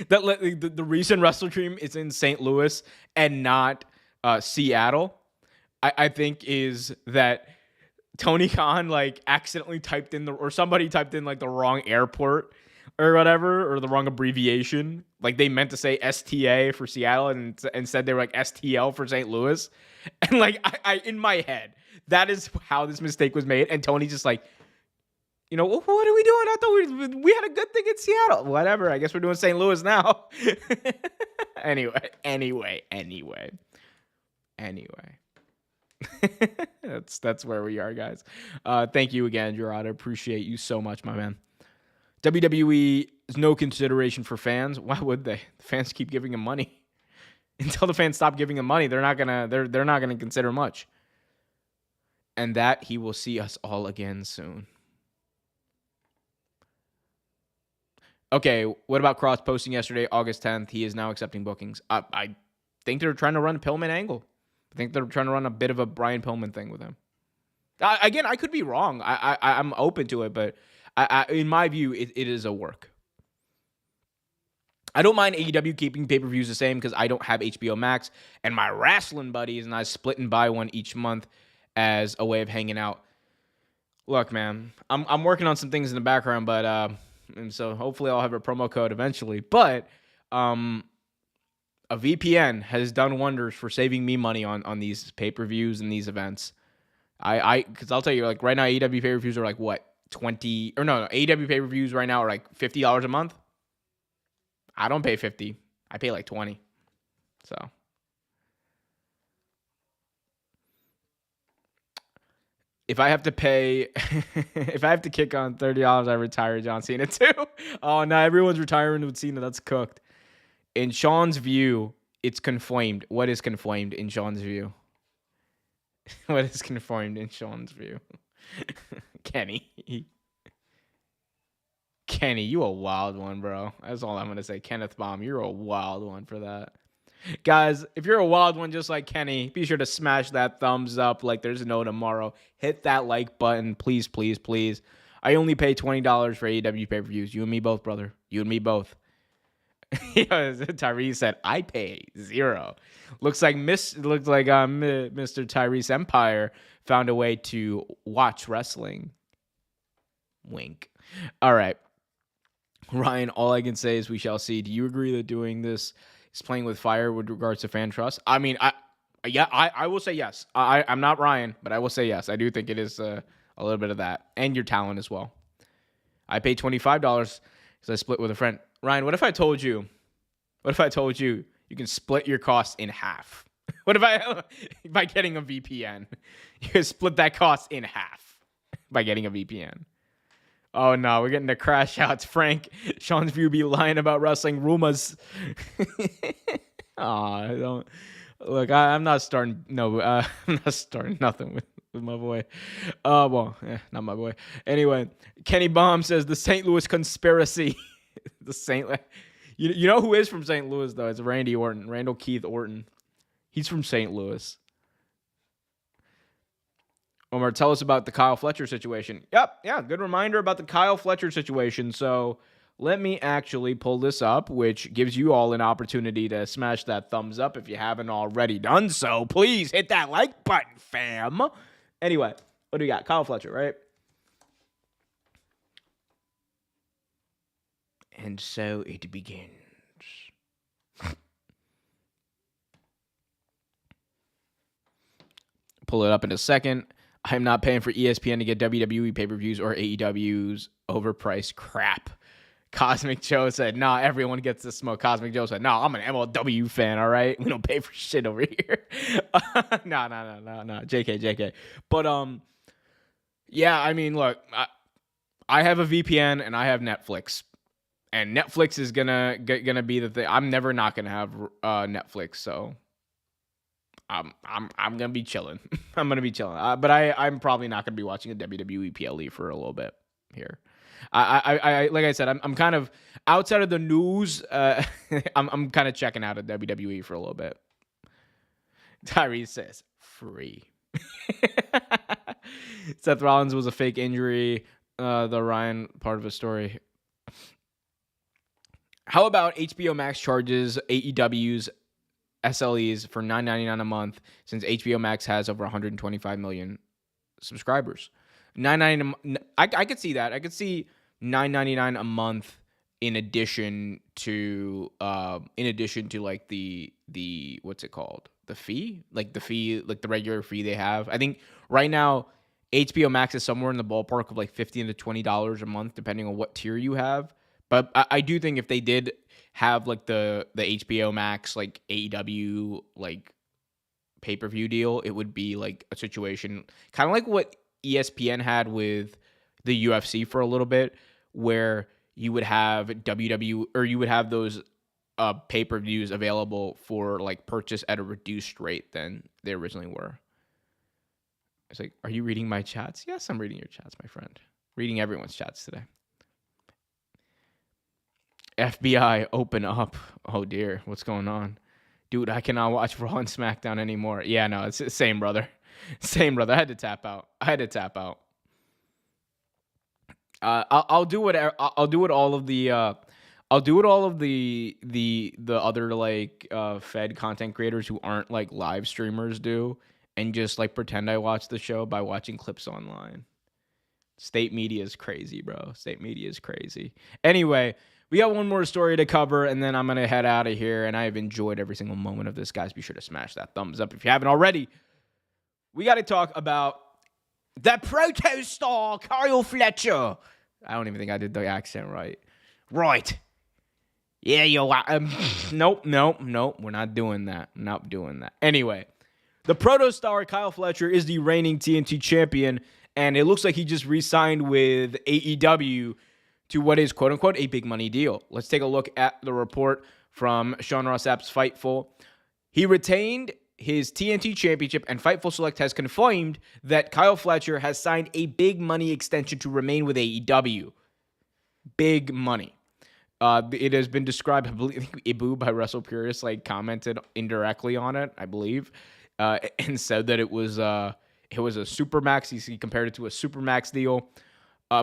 the reason Wrestle Dream is in St. Louis and not Seattle, I think is that Tony Khan like accidentally typed in somebody typed in like the wrong airport or whatever, or the wrong abbreviation. Like they meant to say STA for Seattle and instead they were like STL for St. Louis. And like I in my head, that is how this mistake was made. And Tony's just like, what are we doing? I thought we had a good thing in Seattle. Whatever. I guess we're doing St. Louis now. Anyway. That's where we are, guys. Thank you again, Gerard. I appreciate you so much, my man. WWE is no consideration for fans. Why would they? The fans keep giving them money. Until the fans stop giving them money, they're not gonna consider much. And that he will see us all again soon. Okay, what about Cross posting yesterday, August 10th? He is now accepting bookings. I think they're trying to run a Pillman angle. I think they're trying to run a bit of a Brian Pillman thing with him. Again, I could be wrong. I'm open to it, but in my view, it is a work. I don't mind AEW keeping pay-per-views the same because I don't have HBO Max, and my wrestling buddies and I split and buy one each month as a way of hanging out. Look, man, I'm working on some things in the background, but and so hopefully I'll have a promo code eventually. But a VPN has done wonders for saving me money on these pay-per-views and these events. Because I'll tell you, like right now, AEW pay-per-views are like what, 20 or no, AEW pay-per-views right now are like $50 a month. I don't pay 50. I pay like 20. So if I have to pay, if I have to kick on $30, I retire John Cena too. Oh no, everyone's retiring with Cena. That's cooked. In Sean's view, it's conflamed. What is conflamed in Sean's view? What is conflamed in Sean's view? Kenny, you a wild one, bro. That's all I'm gonna say. Kenneth Baum, you're a wild one for that. Guys, if you're a wild one just like Kenny, be sure to smash that thumbs up like there's no tomorrow. Hit that like button, please, please, please. I only pay $20 for AEW pay-per-views. You and me both, brother. You and me both. Tyrese said, I pay $0. Looks like Mr. Tyrese Empire found a way to watch wrestling. Wink. All right. Ryan, all I can say is we shall see. Do you agree that doing this is playing with fire with regards to fan trust? I mean, I will say yes. I'm not Ryan, but I will say yes. I do think it is a little bit of that. And your talent as well. I paid $25 because I split with a friend. Ryan, what if I told you you can split your costs in half? What if by getting a VPN, you can split that cost in half by getting a VPN? Oh no, we're getting the crash outs. Frank, Sean's view be lying about wrestling rumors. I don't look. I'm not starting. No, I'm not starting nothing with my boy. Not my boy. Anyway, Kenny Baum says the St. Louis conspiracy. The St. You know who is from St. Louis though? It's Randy Orton, Randall Keith Orton. He's from St. Louis. Omar, tell us about the Kyle Fletcher situation. Yep, yeah, good reminder about the Kyle Fletcher situation. So let me actually pull this up, which gives you all an opportunity to smash that thumbs up if you haven't already done so. Please hit that like button, fam. Anyway, what do we got? Kyle Fletcher, right? And so it begins. Pull it up in a second. I'm not paying for ESPN to get WWE pay-per-views or AEW's overpriced crap. Cosmic Joe said, nah, everyone gets the smoke. Cosmic Joe said, nah, I'm an MLW fan, all right? We don't pay for shit over here. No. JK. But, yeah, I mean, look, I have a VPN and I have Netflix. And Netflix is gonna be the thing. I'm never not gonna have Netflix, so I'm gonna be chilling. I'm gonna be chilling. But I'm probably not gonna be watching a WWE PLE for a little bit here. I like I said, I'm kind of outside of the news. I'm kind of checking out of WWE for a little bit. Tyrese says free. Seth Rollins was a fake injury. The Ryan part of a story. How about HBO Max charges AEW's SLEs for $9.99 a month since HBO Max has over 125 million subscribers? $9.99. I could see that. I could see $9.99 a month in addition to like the what's it called? The fee? Like the regular fee they have. I think right now HBO Max is somewhere in the ballpark of like $15 to $20 a month, depending on what tier you have. But I do think if they did have like the HBO Max like AEW like pay-per-view deal, it would be like a situation kind of like what ESPN had with the UFC for a little bit, where you would have WWE or you would have those pay-per-views available for like purchase at a reduced rate than they originally were. It's like, are you reading my chats? Yes, I'm reading your chats, my friend. Reading everyone's chats today. FBI, open up. Oh, dear. What's going on? Dude, I cannot watch Raw and SmackDown anymore. Yeah, no, it's the same, brother. Same, brother. I had to tap out. I'll do what all of the other like fed content creators who aren't like live streamers do, and just like pretend I watch the show by watching clips online. State media is crazy, bro. State media is crazy. Anyway, we got one more story to cover, and then I'm going to head out of here, and I have enjoyed every single moment of this, guys. Be sure to smash that thumbs up if you haven't already. We got to talk about the proto star, Kyle Fletcher. I don't even think I did the accent right. Right. Yeah, nope. We're not doing that. Not doing that. Anyway, the proto star, Kyle Fletcher, is the reigning TNT champion, and it looks like he just re-signed with AEW to what is, quote-unquote, a big money deal. Let's take a look at the report from Sean Ross Sapp's Fightful. He retained his TNT championship, and Fightful Select has confirmed that Kyle Fletcher has signed a big money extension to remain with AEW. Big money. It has been described, I think Ibu by Wrestle Purist like commented indirectly on it, I believe, and said that it was a Supermax. He compared it to a Supermax deal.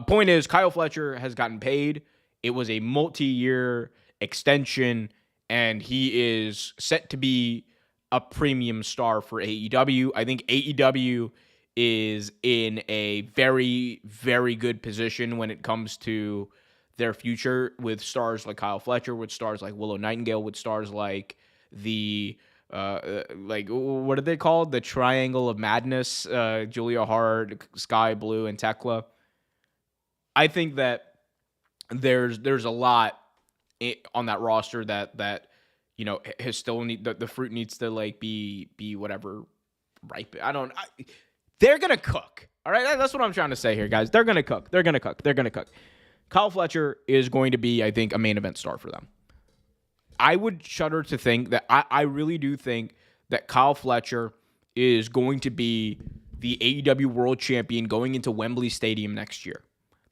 Point is, Kyle Fletcher has gotten paid. It was a multi-year extension, and he is set to be a premium star for AEW. I think AEW is in a very, very good position when it comes to their future with stars like Kyle Fletcher, with stars like Willow Nightingale, with stars like the like what are they called? The Triangle of Madness, Julia Hart, Sky Blue, and Tekla. I think that there's a lot on that roster that you know has still the fruit needs to like be whatever ripe. They're gonna cook. All right, that's what I'm trying to say here, guys. They're gonna cook. Kyle Fletcher is going to be, I think, a main event star for them. I would shudder to think that I really do think that Kyle Fletcher is going to be the AEW World Champion going into Wembley Stadium next year.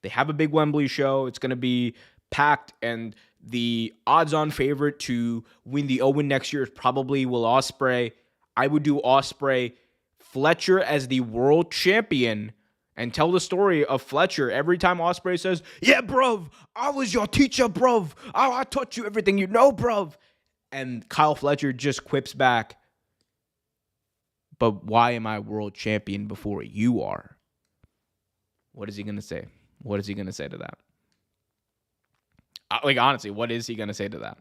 They have a big Wembley show. It's going to be packed, and the odds-on favorite to win the Owen next year is probably Will Ospreay. I would do Ospreay, Fletcher as the world champion, and tell the story of Fletcher every time Ospreay says, "Yeah, bruv, I was your teacher, bruv. I taught you everything you know, bruv." And Kyle Fletcher just quips back, "But why am I world champion before you are?" What is he going to say? What is he going to say to that? Like, honestly, what is he going to say to that?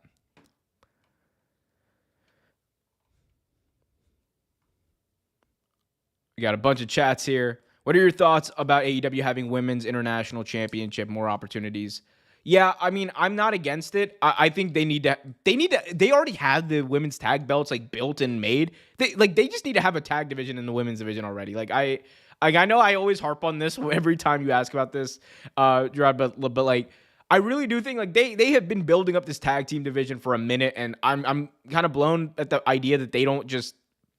We got a bunch of chats here. What are your thoughts about AEW having women's international championship, more opportunities? Yeah, I mean, I'm not against it. I think they already have the women's tag belts like built and made. They just need to have a tag division in the women's division already. I know I always harp on this every time you ask about this, Gerard, but like, I really do think like they have been building up this tag team division for a minute, and I'm kind of blown at the idea that they don't just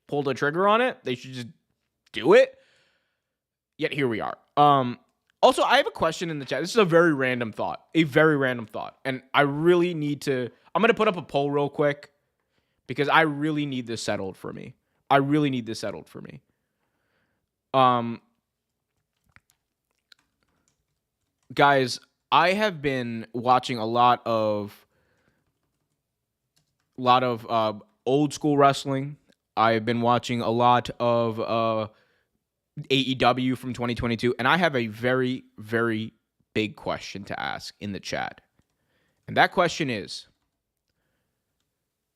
pull the trigger on it. They should just do it. Yet here we are. Also, I have a question in the chat. This is a very random thought. And I'm going to put up a poll real quick because I really need this settled for me. Guys, I have been watching a lot of old school wrestling. I've been watching a lot of AEW from 2022, and I have a very, very big question to ask in the chat. And that question is,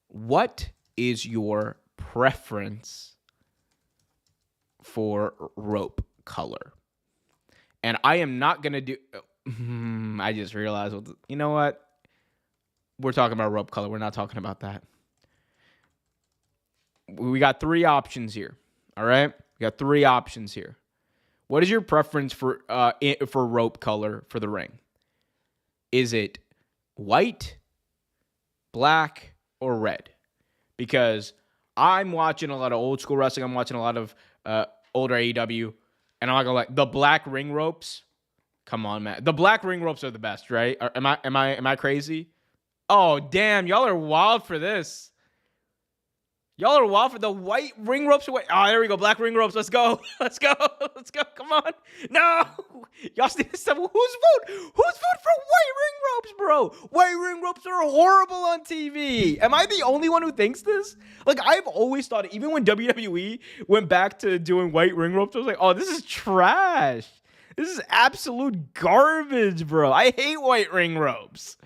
what is your preference for rope color? And I am not going to do... I just realized, you know what? We're talking about rope color. We're not talking about that. We got three options here, all right? We got three options here. What is your preference for rope color for the ring? Is it white, black, or red? Because I'm watching a lot of old school wrestling. I'm watching a lot of older AEW, and I'm not gonna lie, the black ring ropes. Come on, man. The black ring ropes are the best, right? Am I crazy? Oh, damn, y'all are wild for this. Y'all are wild for the white ring ropes. Oh, there we go. Black ring ropes. Let's go. Come on. No. Y'all see this stuff. Who's vote for white ring ropes, bro? White ring ropes are horrible on TV. Am I the only one who thinks this? Like, I've always thought it. Even when WWE went back to doing white ring ropes, I was like, oh, this is trash. This is absolute garbage, bro. I hate white ring ropes.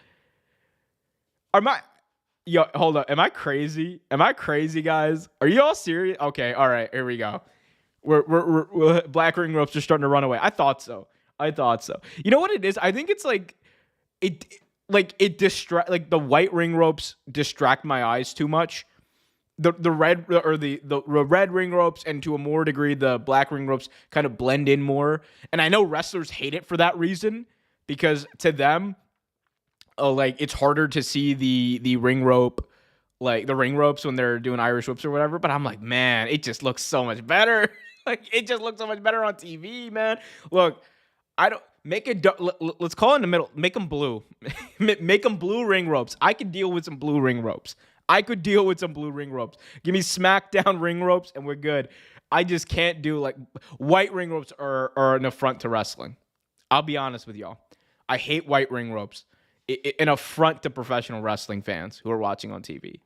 Yo, hold up. Am I crazy? Guys? Are you all serious? Okay, all right, here we go. We're black ring ropes are starting to run away. I thought so. You know what it is? I think it's like the white ring ropes distract my eyes too much. The red or the red ring ropes, and to a more degree the black ring ropes kind of blend in more. And I know wrestlers hate it for that reason, because to them, like, it's harder to see the ring rope, like the ring ropes when they're doing Irish whips or whatever. But I'm like, man, it just looks so much better. Like, it just looks so much better on TV, man. Look, I don't make it. Let's call it in the middle. Make them blue. Make them blue ring ropes. I could deal with some blue ring ropes. Give me SmackDown ring ropes and we're good. I just can't do, like, white ring ropes are an affront to wrestling. I'll be honest with y'all. I hate white ring ropes. An affront to professional wrestling fans who are watching on TV.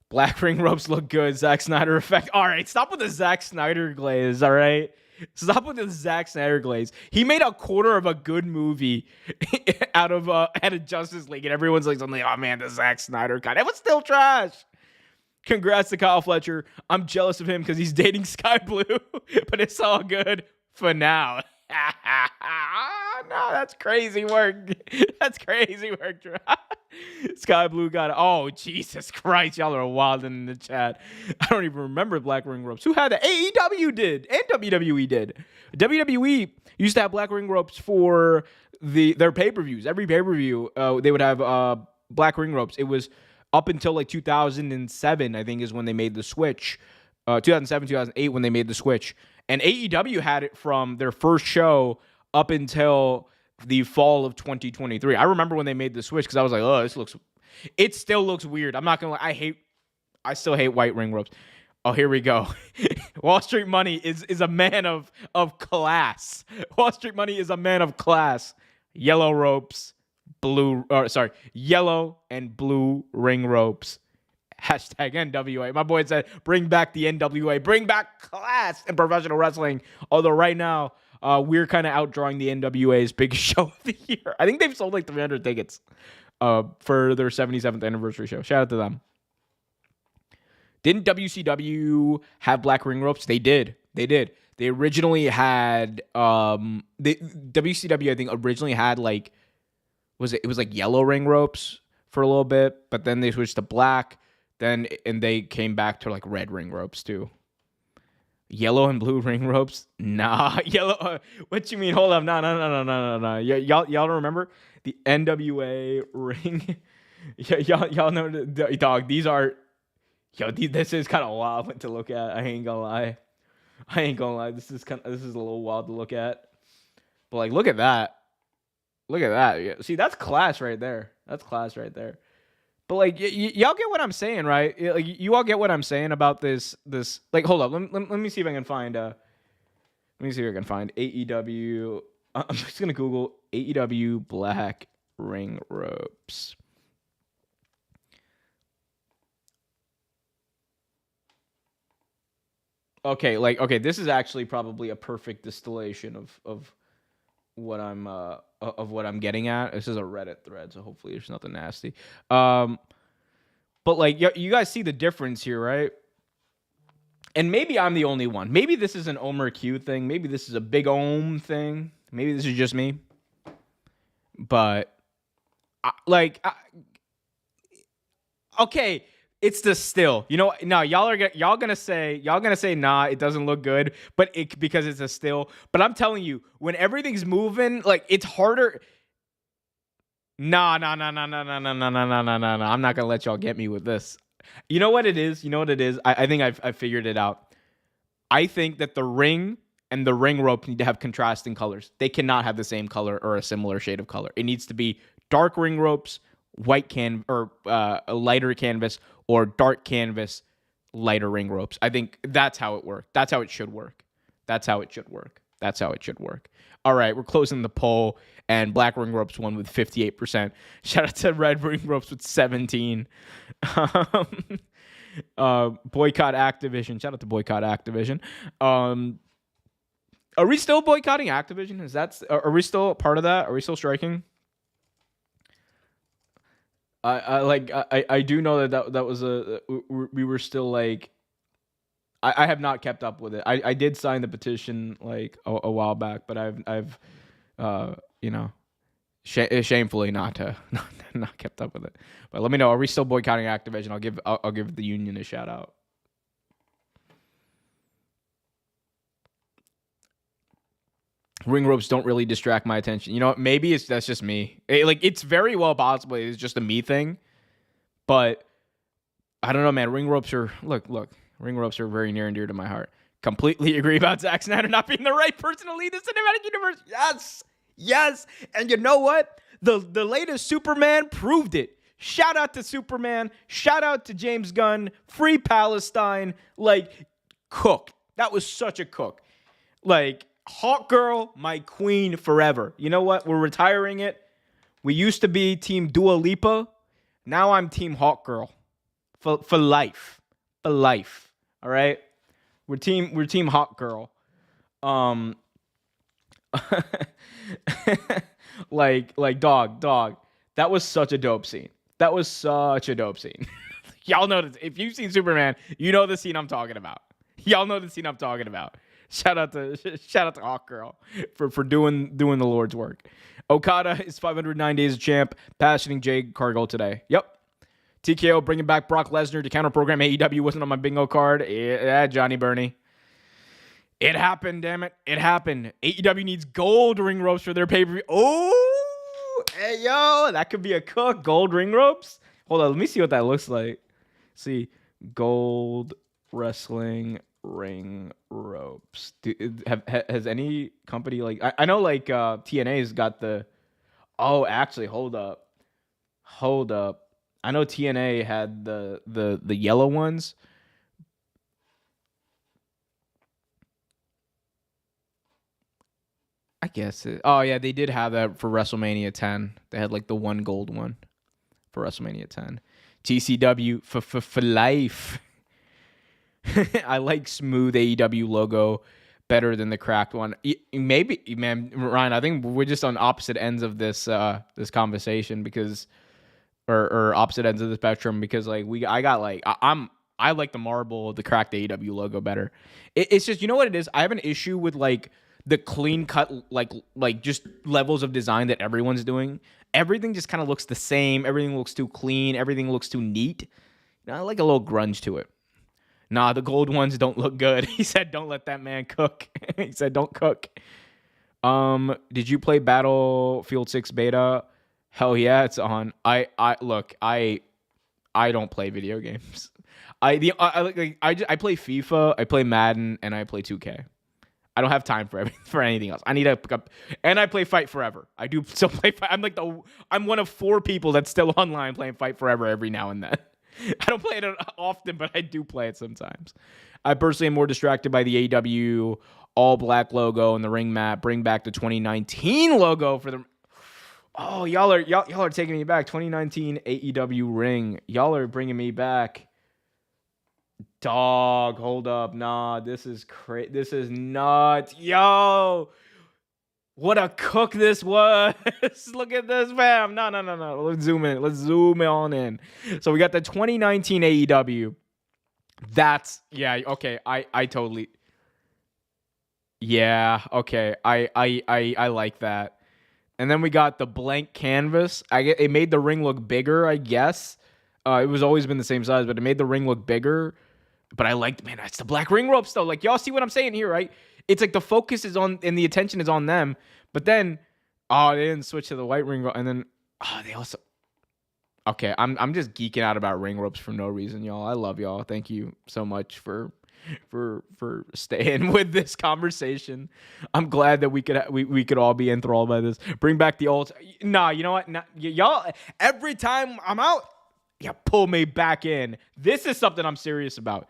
Black ring ropes look good. Zack Snyder effect. All right, stop with the Zack Snyder glaze, all right? Stop with the Zack Snyder glaze. He made a quarter of a good movie out of Justice League, and everyone's like, oh man, the Zack Snyder cut. It was still trash. Congrats to Kyle Fletcher. I'm jealous of him because he's dating Sky Blue, but it's all good for now. No, that's crazy work. Sky Blue got it. Oh, Jesus Christ. Y'all are wild in the chat. I don't even remember black ring ropes. Who had it? AEW did. And WWE did. WWE used to have black ring ropes for their pay-per-views. Every pay-per-view, they would have black ring ropes. It was up until like 2007, I think, is when they made the switch. 2007, 2008, when they made the switch. And AEW had it from their first show up until the fall of 2023. I remember when they made the switch because I was like, oh, it still looks weird. I'm not going to lie. I still hate white ring ropes. Oh, here we go. Wall Street Money is a man of class. Wall Street Money is a man of class. Yellow ropes, yellow and blue ring ropes. Hashtag NWA. My boy said, bring back the NWA. Bring back class in professional wrestling. Although right now, we're kind of outdrawing the NWA's biggest show of the year. I think they've sold like 300 tickets for their 77th anniversary show. Shout out to them. Didn't WCW have black ring ropes? They did. They originally had WCW, I think, originally had like it was like yellow ring ropes for a little bit, but then they switched to black. And they came back to like red ring ropes too. Yellow and blue ring ropes? Nah, yellow. What you mean? Hold up. No. Y'all don't remember the NWA ring? y'all know, dog. These are. This is kind of wild to look at. I ain't gonna lie. This is a little wild to look at. But like, look at that. Yeah, see, that's class right there. But like, y'all get what I'm saying, right? Like, you all get what I'm saying about this. Like, hold up. Let me see if I can find. AEW. I'm just gonna Google AEW black ring ropes. Okay, this is actually probably a perfect distillation of what I'm getting at. This is a Reddit thread, so hopefully there's nothing nasty. But like, you guys see the difference here, right? And maybe I'm the only one. Maybe this is an Omer Q thing. Maybe this is a Big Ohm thing. Maybe this is just me. But okay. It's the still, no, y'all gonna say, nah, it doesn't look good, but because it's a still. But I'm telling you, when everything's moving, like, it's harder. Nah. I'm not gonna let y'all get me with this. You know what it is? I think I figured it out. I think that the ring and the ring rope need to have contrasting colors. They cannot have the same color or a similar shade of color. It needs to be dark ring ropes, white a lighter canvas, or dark canvas, lighter ring ropes. I think that's how it works. That's how it should work. All right, we're closing the poll, and black ring ropes won with 58%. Shout out to red ring ropes with 17. Boycott Activision. Shout out to Boycott Activision. Are we still boycotting Activision? Are we still part of that? Are we still striking? I do know that was we were still like, I have not kept up with it. I did sign the petition like a while back, but I've shamefully not kept up with it. But let me know, are we still boycotting Activision? I'll give the union a shout out. Ring ropes don't really distract my attention. Maybe that's just me. It's very well possible it's just a me thing. But I don't know, man. Ring ropes are Ring ropes are very near and dear to my heart. Completely agree about Zack Snyder not being the right person to lead the cinematic universe. Yes. And you know what? The latest Superman proved it. Shout out to Superman. Shout out to James Gunn. Free Palestine. Cook. That was such a cook. Hawk Girl, my queen forever. You know what? We're retiring it. We used to be Team Dua Lipa. Now I'm Team Hawk Girl. For life. For life. All right? We're Team Hawk Girl. Dog. That was such a dope scene. Y'all know this. If you've seen Superman, you know the scene I'm talking about. Shout out to Hawk Girl for doing the Lord's work. Okada is 509 days a champ, passioning Jade Cargill today. Yep. TKO bringing back Brock Lesnar to counter program AEW wasn't on my bingo card. Yeah, Johnny Burney. It happened, damn it. It happened. AEW needs gold ring ropes for their pay-per-view. Oh, Hey, yo, that could be a cook. Gold ring ropes. Hold on, let me see what that looks like. See, gold wrestling ring ropes. Has any company like I know like TNA's got the. Oh, actually, hold up. I know TNA had the yellow ones. I guess it. Oh yeah, they did have that for WrestleMania 10. They had like the one gold one for WrestleMania 10. TCW for life. I like smooth AEW logo better than the cracked one. Maybe, man, Ryan. I think we're just on opposite ends of this conversation because, or opposite ends of the spectrum because like I like the cracked AEW logo better. It's just, you know what it is. I have an issue with like the clean cut like just levels of design that everyone's doing. Everything just kind of looks the same. Everything looks too clean. Everything looks too neat. You know, I like a little grunge to it. Nah, the gold ones don't look good. He said, "Don't let that man cook." He said, "Don't cook." Did you play Battlefield 6 beta? Hell yeah, it's on. I don't play video games. I play FIFA, I play Madden, and I play 2K. I don't have time for anything else. I need to pick up, and I play Fight Forever. I do still play. I'm one of 4 people that's still online playing Fight Forever every now and then. I don't play it often, but I do play it sometimes. I personally am more distracted by the AEW all black logo and the ring mat. Bring back the 2019 logo for the. Oh, y'all are taking me back. 2019 AEW ring. Y'all are bringing me back. Dog, hold up. Nah, this is crazy. This is nuts. Yo, what a cook this was. Look at this, fam. No. Let's zoom in. Let's zoom on in. So we got the 2019 AEW. That's, yeah, okay. I totally. Yeah, okay. I like that. And then we got the blank canvas. It made the ring look bigger, I guess. It was always been the same size, but it made the ring look bigger. But I liked, man, that's the black ring ropes though. Like, y'all see what I'm saying here, right? It's like the focus is on and the attention is on them. But then, they didn't switch to the white ring rope. And then, they also. Okay, I'm just geeking out about ring ropes for no reason, y'all. I love y'all. Thank you so much for staying with this conversation. I'm glad that we could all be enthralled by this. Bring back the old. Nah, you know what? Nah, y'all. Every time I'm out, you pull me back in. This is something I'm serious about,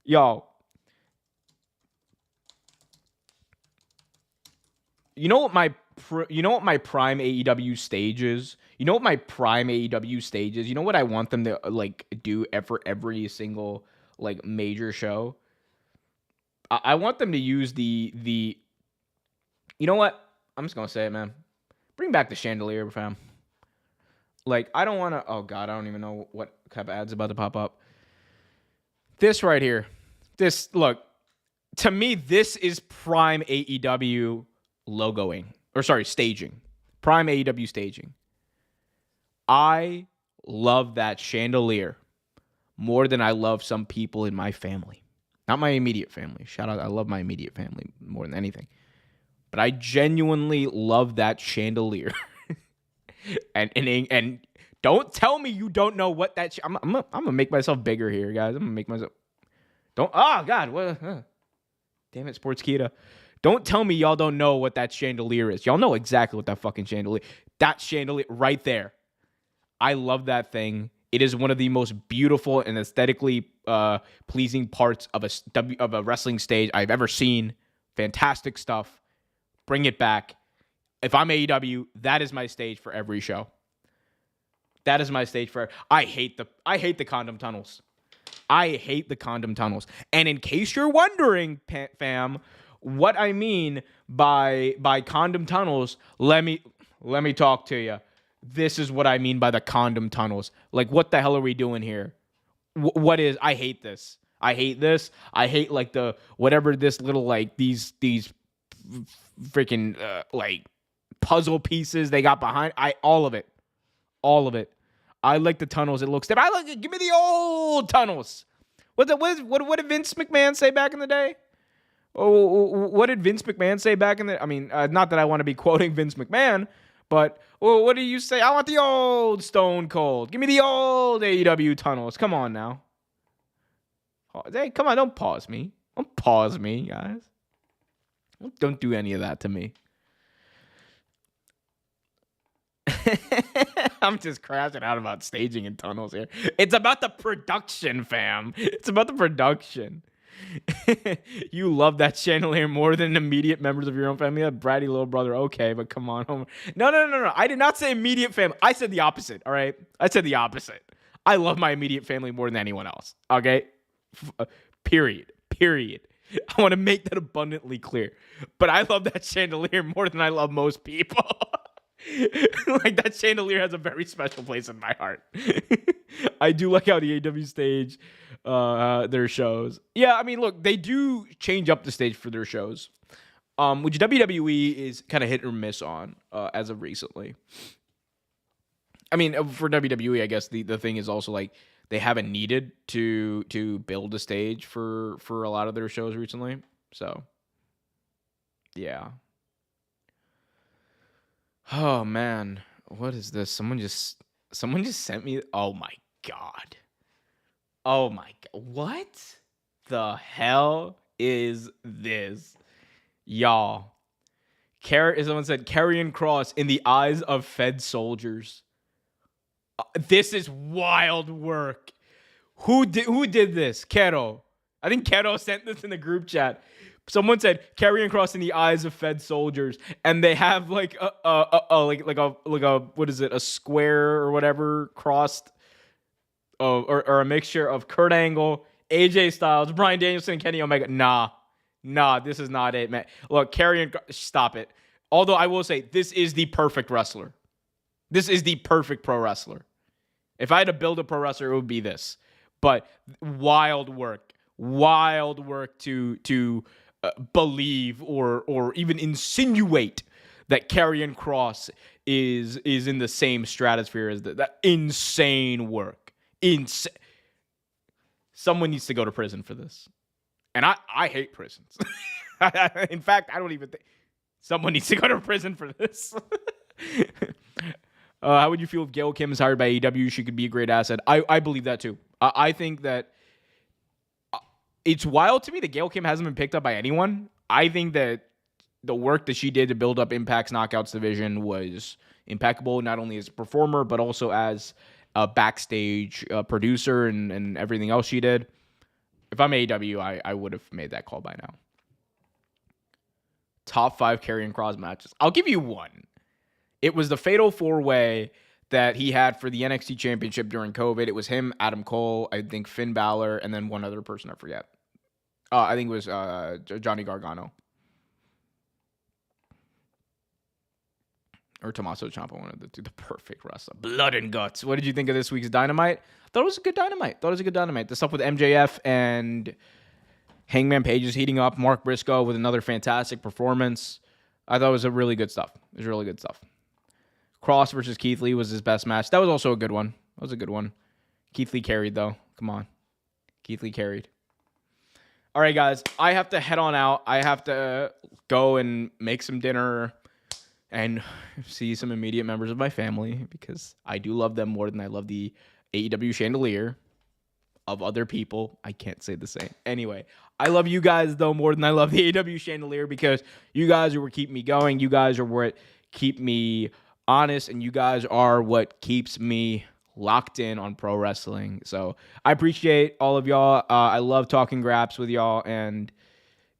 y'all. You know what my prime AEW stage is? You know what my prime AEW stage is? You know what I want them to like do for every single like major show? I want them to use the. You know what? I'm just gonna say it, man. Bring back the chandelier, fam. Like, I don't want to. Oh God, I don't even know what type of ad's about to pop up. This right here. This, look. To me, this is prime AEW logoing. Or sorry, staging. Prime AEW staging. I love that chandelier more than I love some people in my family. Not my immediate family. Shout out, I love my immediate family more than anything. But I genuinely love that chandelier. and don't tell me you don't know what that. I'm gonna make myself bigger here, guys. I'm gonna make myself. Don't. Oh God. What? Damn it, Sportskeeda. Don't tell me y'all don't know what that chandelier is. Y'all know exactly what that fucking chandelier. That chandelier right there. I love that thing. It is one of the most beautiful and aesthetically pleasing parts of a wrestling stage I've ever seen. Fantastic stuff. Bring it back. If I'm AEW, that is my stage for every show. That is my stage for. I hate the condom tunnels. I hate the condom tunnels. And in case you're wondering, fam, what I mean by condom tunnels, let me talk to you. This is what I mean by the condom tunnels. Like, what the hell are we doing here? What is? I hate this. I hate this. I hate like the whatever this little like these freaking like puzzle pieces they got behind. All of it. I like the tunnels. It looks. I like it. Give me the old tunnels. What did Vince McMahon say back in the day? Oh, what did Vince McMahon say back in the? I mean, not that I want to be quoting Vince McMahon, But well, what do you say? I want the old Stone Cold. Give me the old AEW tunnels. Come on now. Hey, come on, don't pause me. Don't pause me, guys. Don't do any of that to me. I'm just crashing out about staging and tunnels here. It's about the production, fam. It's about the production. You love that chandelier more than immediate members of your own family. That bratty little brother. Okay, but come on. No. I did not say immediate family. I said the opposite, all right? I said the opposite. I love my immediate family more than anyone else, okay? Period. I want to make that abundantly clear. But I love that chandelier more than I love most people. Like, that chandelier has a very special place in my heart. I do like how the AEW stage their shows. Yeah, I mean, look, they do change up the stage for their shows, which WWE is kind of hit or miss on as of recently. I mean, for WWE, I guess the thing is also like they haven't needed to build a stage for a lot of their shows recently. So, yeah. Oh man, what is this? Someone just sent me. Oh my god. What the hell is this, y'all? Someone said Karrion Kross in the eyes of Fed soldiers. This is wild work. Who did this? Keto. I think Keto sent this in the group chat. Someone said Karrion Kross in the eyes of Fed soldiers, and they have like a what is it, a square or whatever crossed, or a mixture of Kurt Angle, AJ Styles, Bryan Danielson, Kenny Omega. Nah, this is not it, man. Look, stop it. Although I will say this is the perfect wrestler. This is the perfect pro wrestler. If I had to build a pro wrestler, it would be this. But wild work to believe or even insinuate that Karrion Kross is in the same stratosphere as that insane work. Someone needs to go to prison for this. And I hate prisons. In fact, I don't even think someone needs to go to prison for this. How would you feel if Gail Kim is hired by AEW? She could be a great asset. I believe that too. I think that it's wild to me that Gail Kim hasn't been picked up by anyone. I think that the work that she did to build up Impact's Knockouts division was impeccable, not only as a performer, but also as a backstage producer and everything else she did. If I'm AEW, I would have made that call by now. Top 5 Karrion Kross matches. I'll give you one. It was the Fatal 4-Way that he had for the NXT Championship during COVID. It was him, Adam Cole, I think Finn Balor, and then one other person I forget. I think it was Johnny Gargano. Or Tommaso Ciampa, one of the two. The perfect wrestler. Blood and guts. What did you think of this week's Dynamite? Thought it was a good Dynamite. The stuff with MJF and Hangman Page is heating up. Mark Briscoe with another fantastic performance. I thought it was really good stuff. Cross versus Keith Lee was his best match. That was also a good one. Keith Lee carried, though. Come on. Keith Lee carried. All right, guys. I have to head on out. I have to go and make some dinner and see some immediate members of my family because I do love them more than I love the AEW chandelier of other people. I can't say the same. Anyway, I love you guys, though, more than I love the AEW chandelier because you guys are what keep me going. You guys are what keep me honest, and you guys are what keeps me locked in on pro wrestling. So I appreciate all of y'all. I love talking graps with y'all, and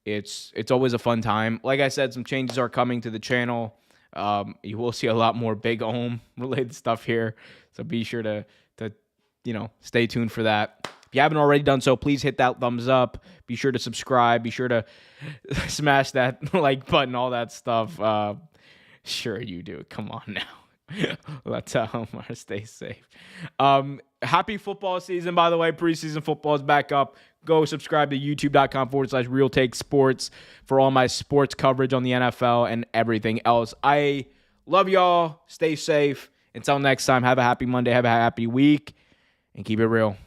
it's always a fun time. Like I said, some changes are coming to the channel. You will see a lot more Big Ohm related stuff here, so be sure to stay tuned for that. If you haven't already done so, please hit that thumbs up. Be sure to subscribe. Be sure to smash that like button, all that stuff. Sure you do. Come on now. Let's stay safe. Happy football season, by the way. Preseason football is back up. Go subscribe to youtube.com/Real Take Sports for all my sports coverage on the NFL and everything else. I love y'all. Stay safe. Until next time, have a happy Monday. Have a happy week. And keep it real.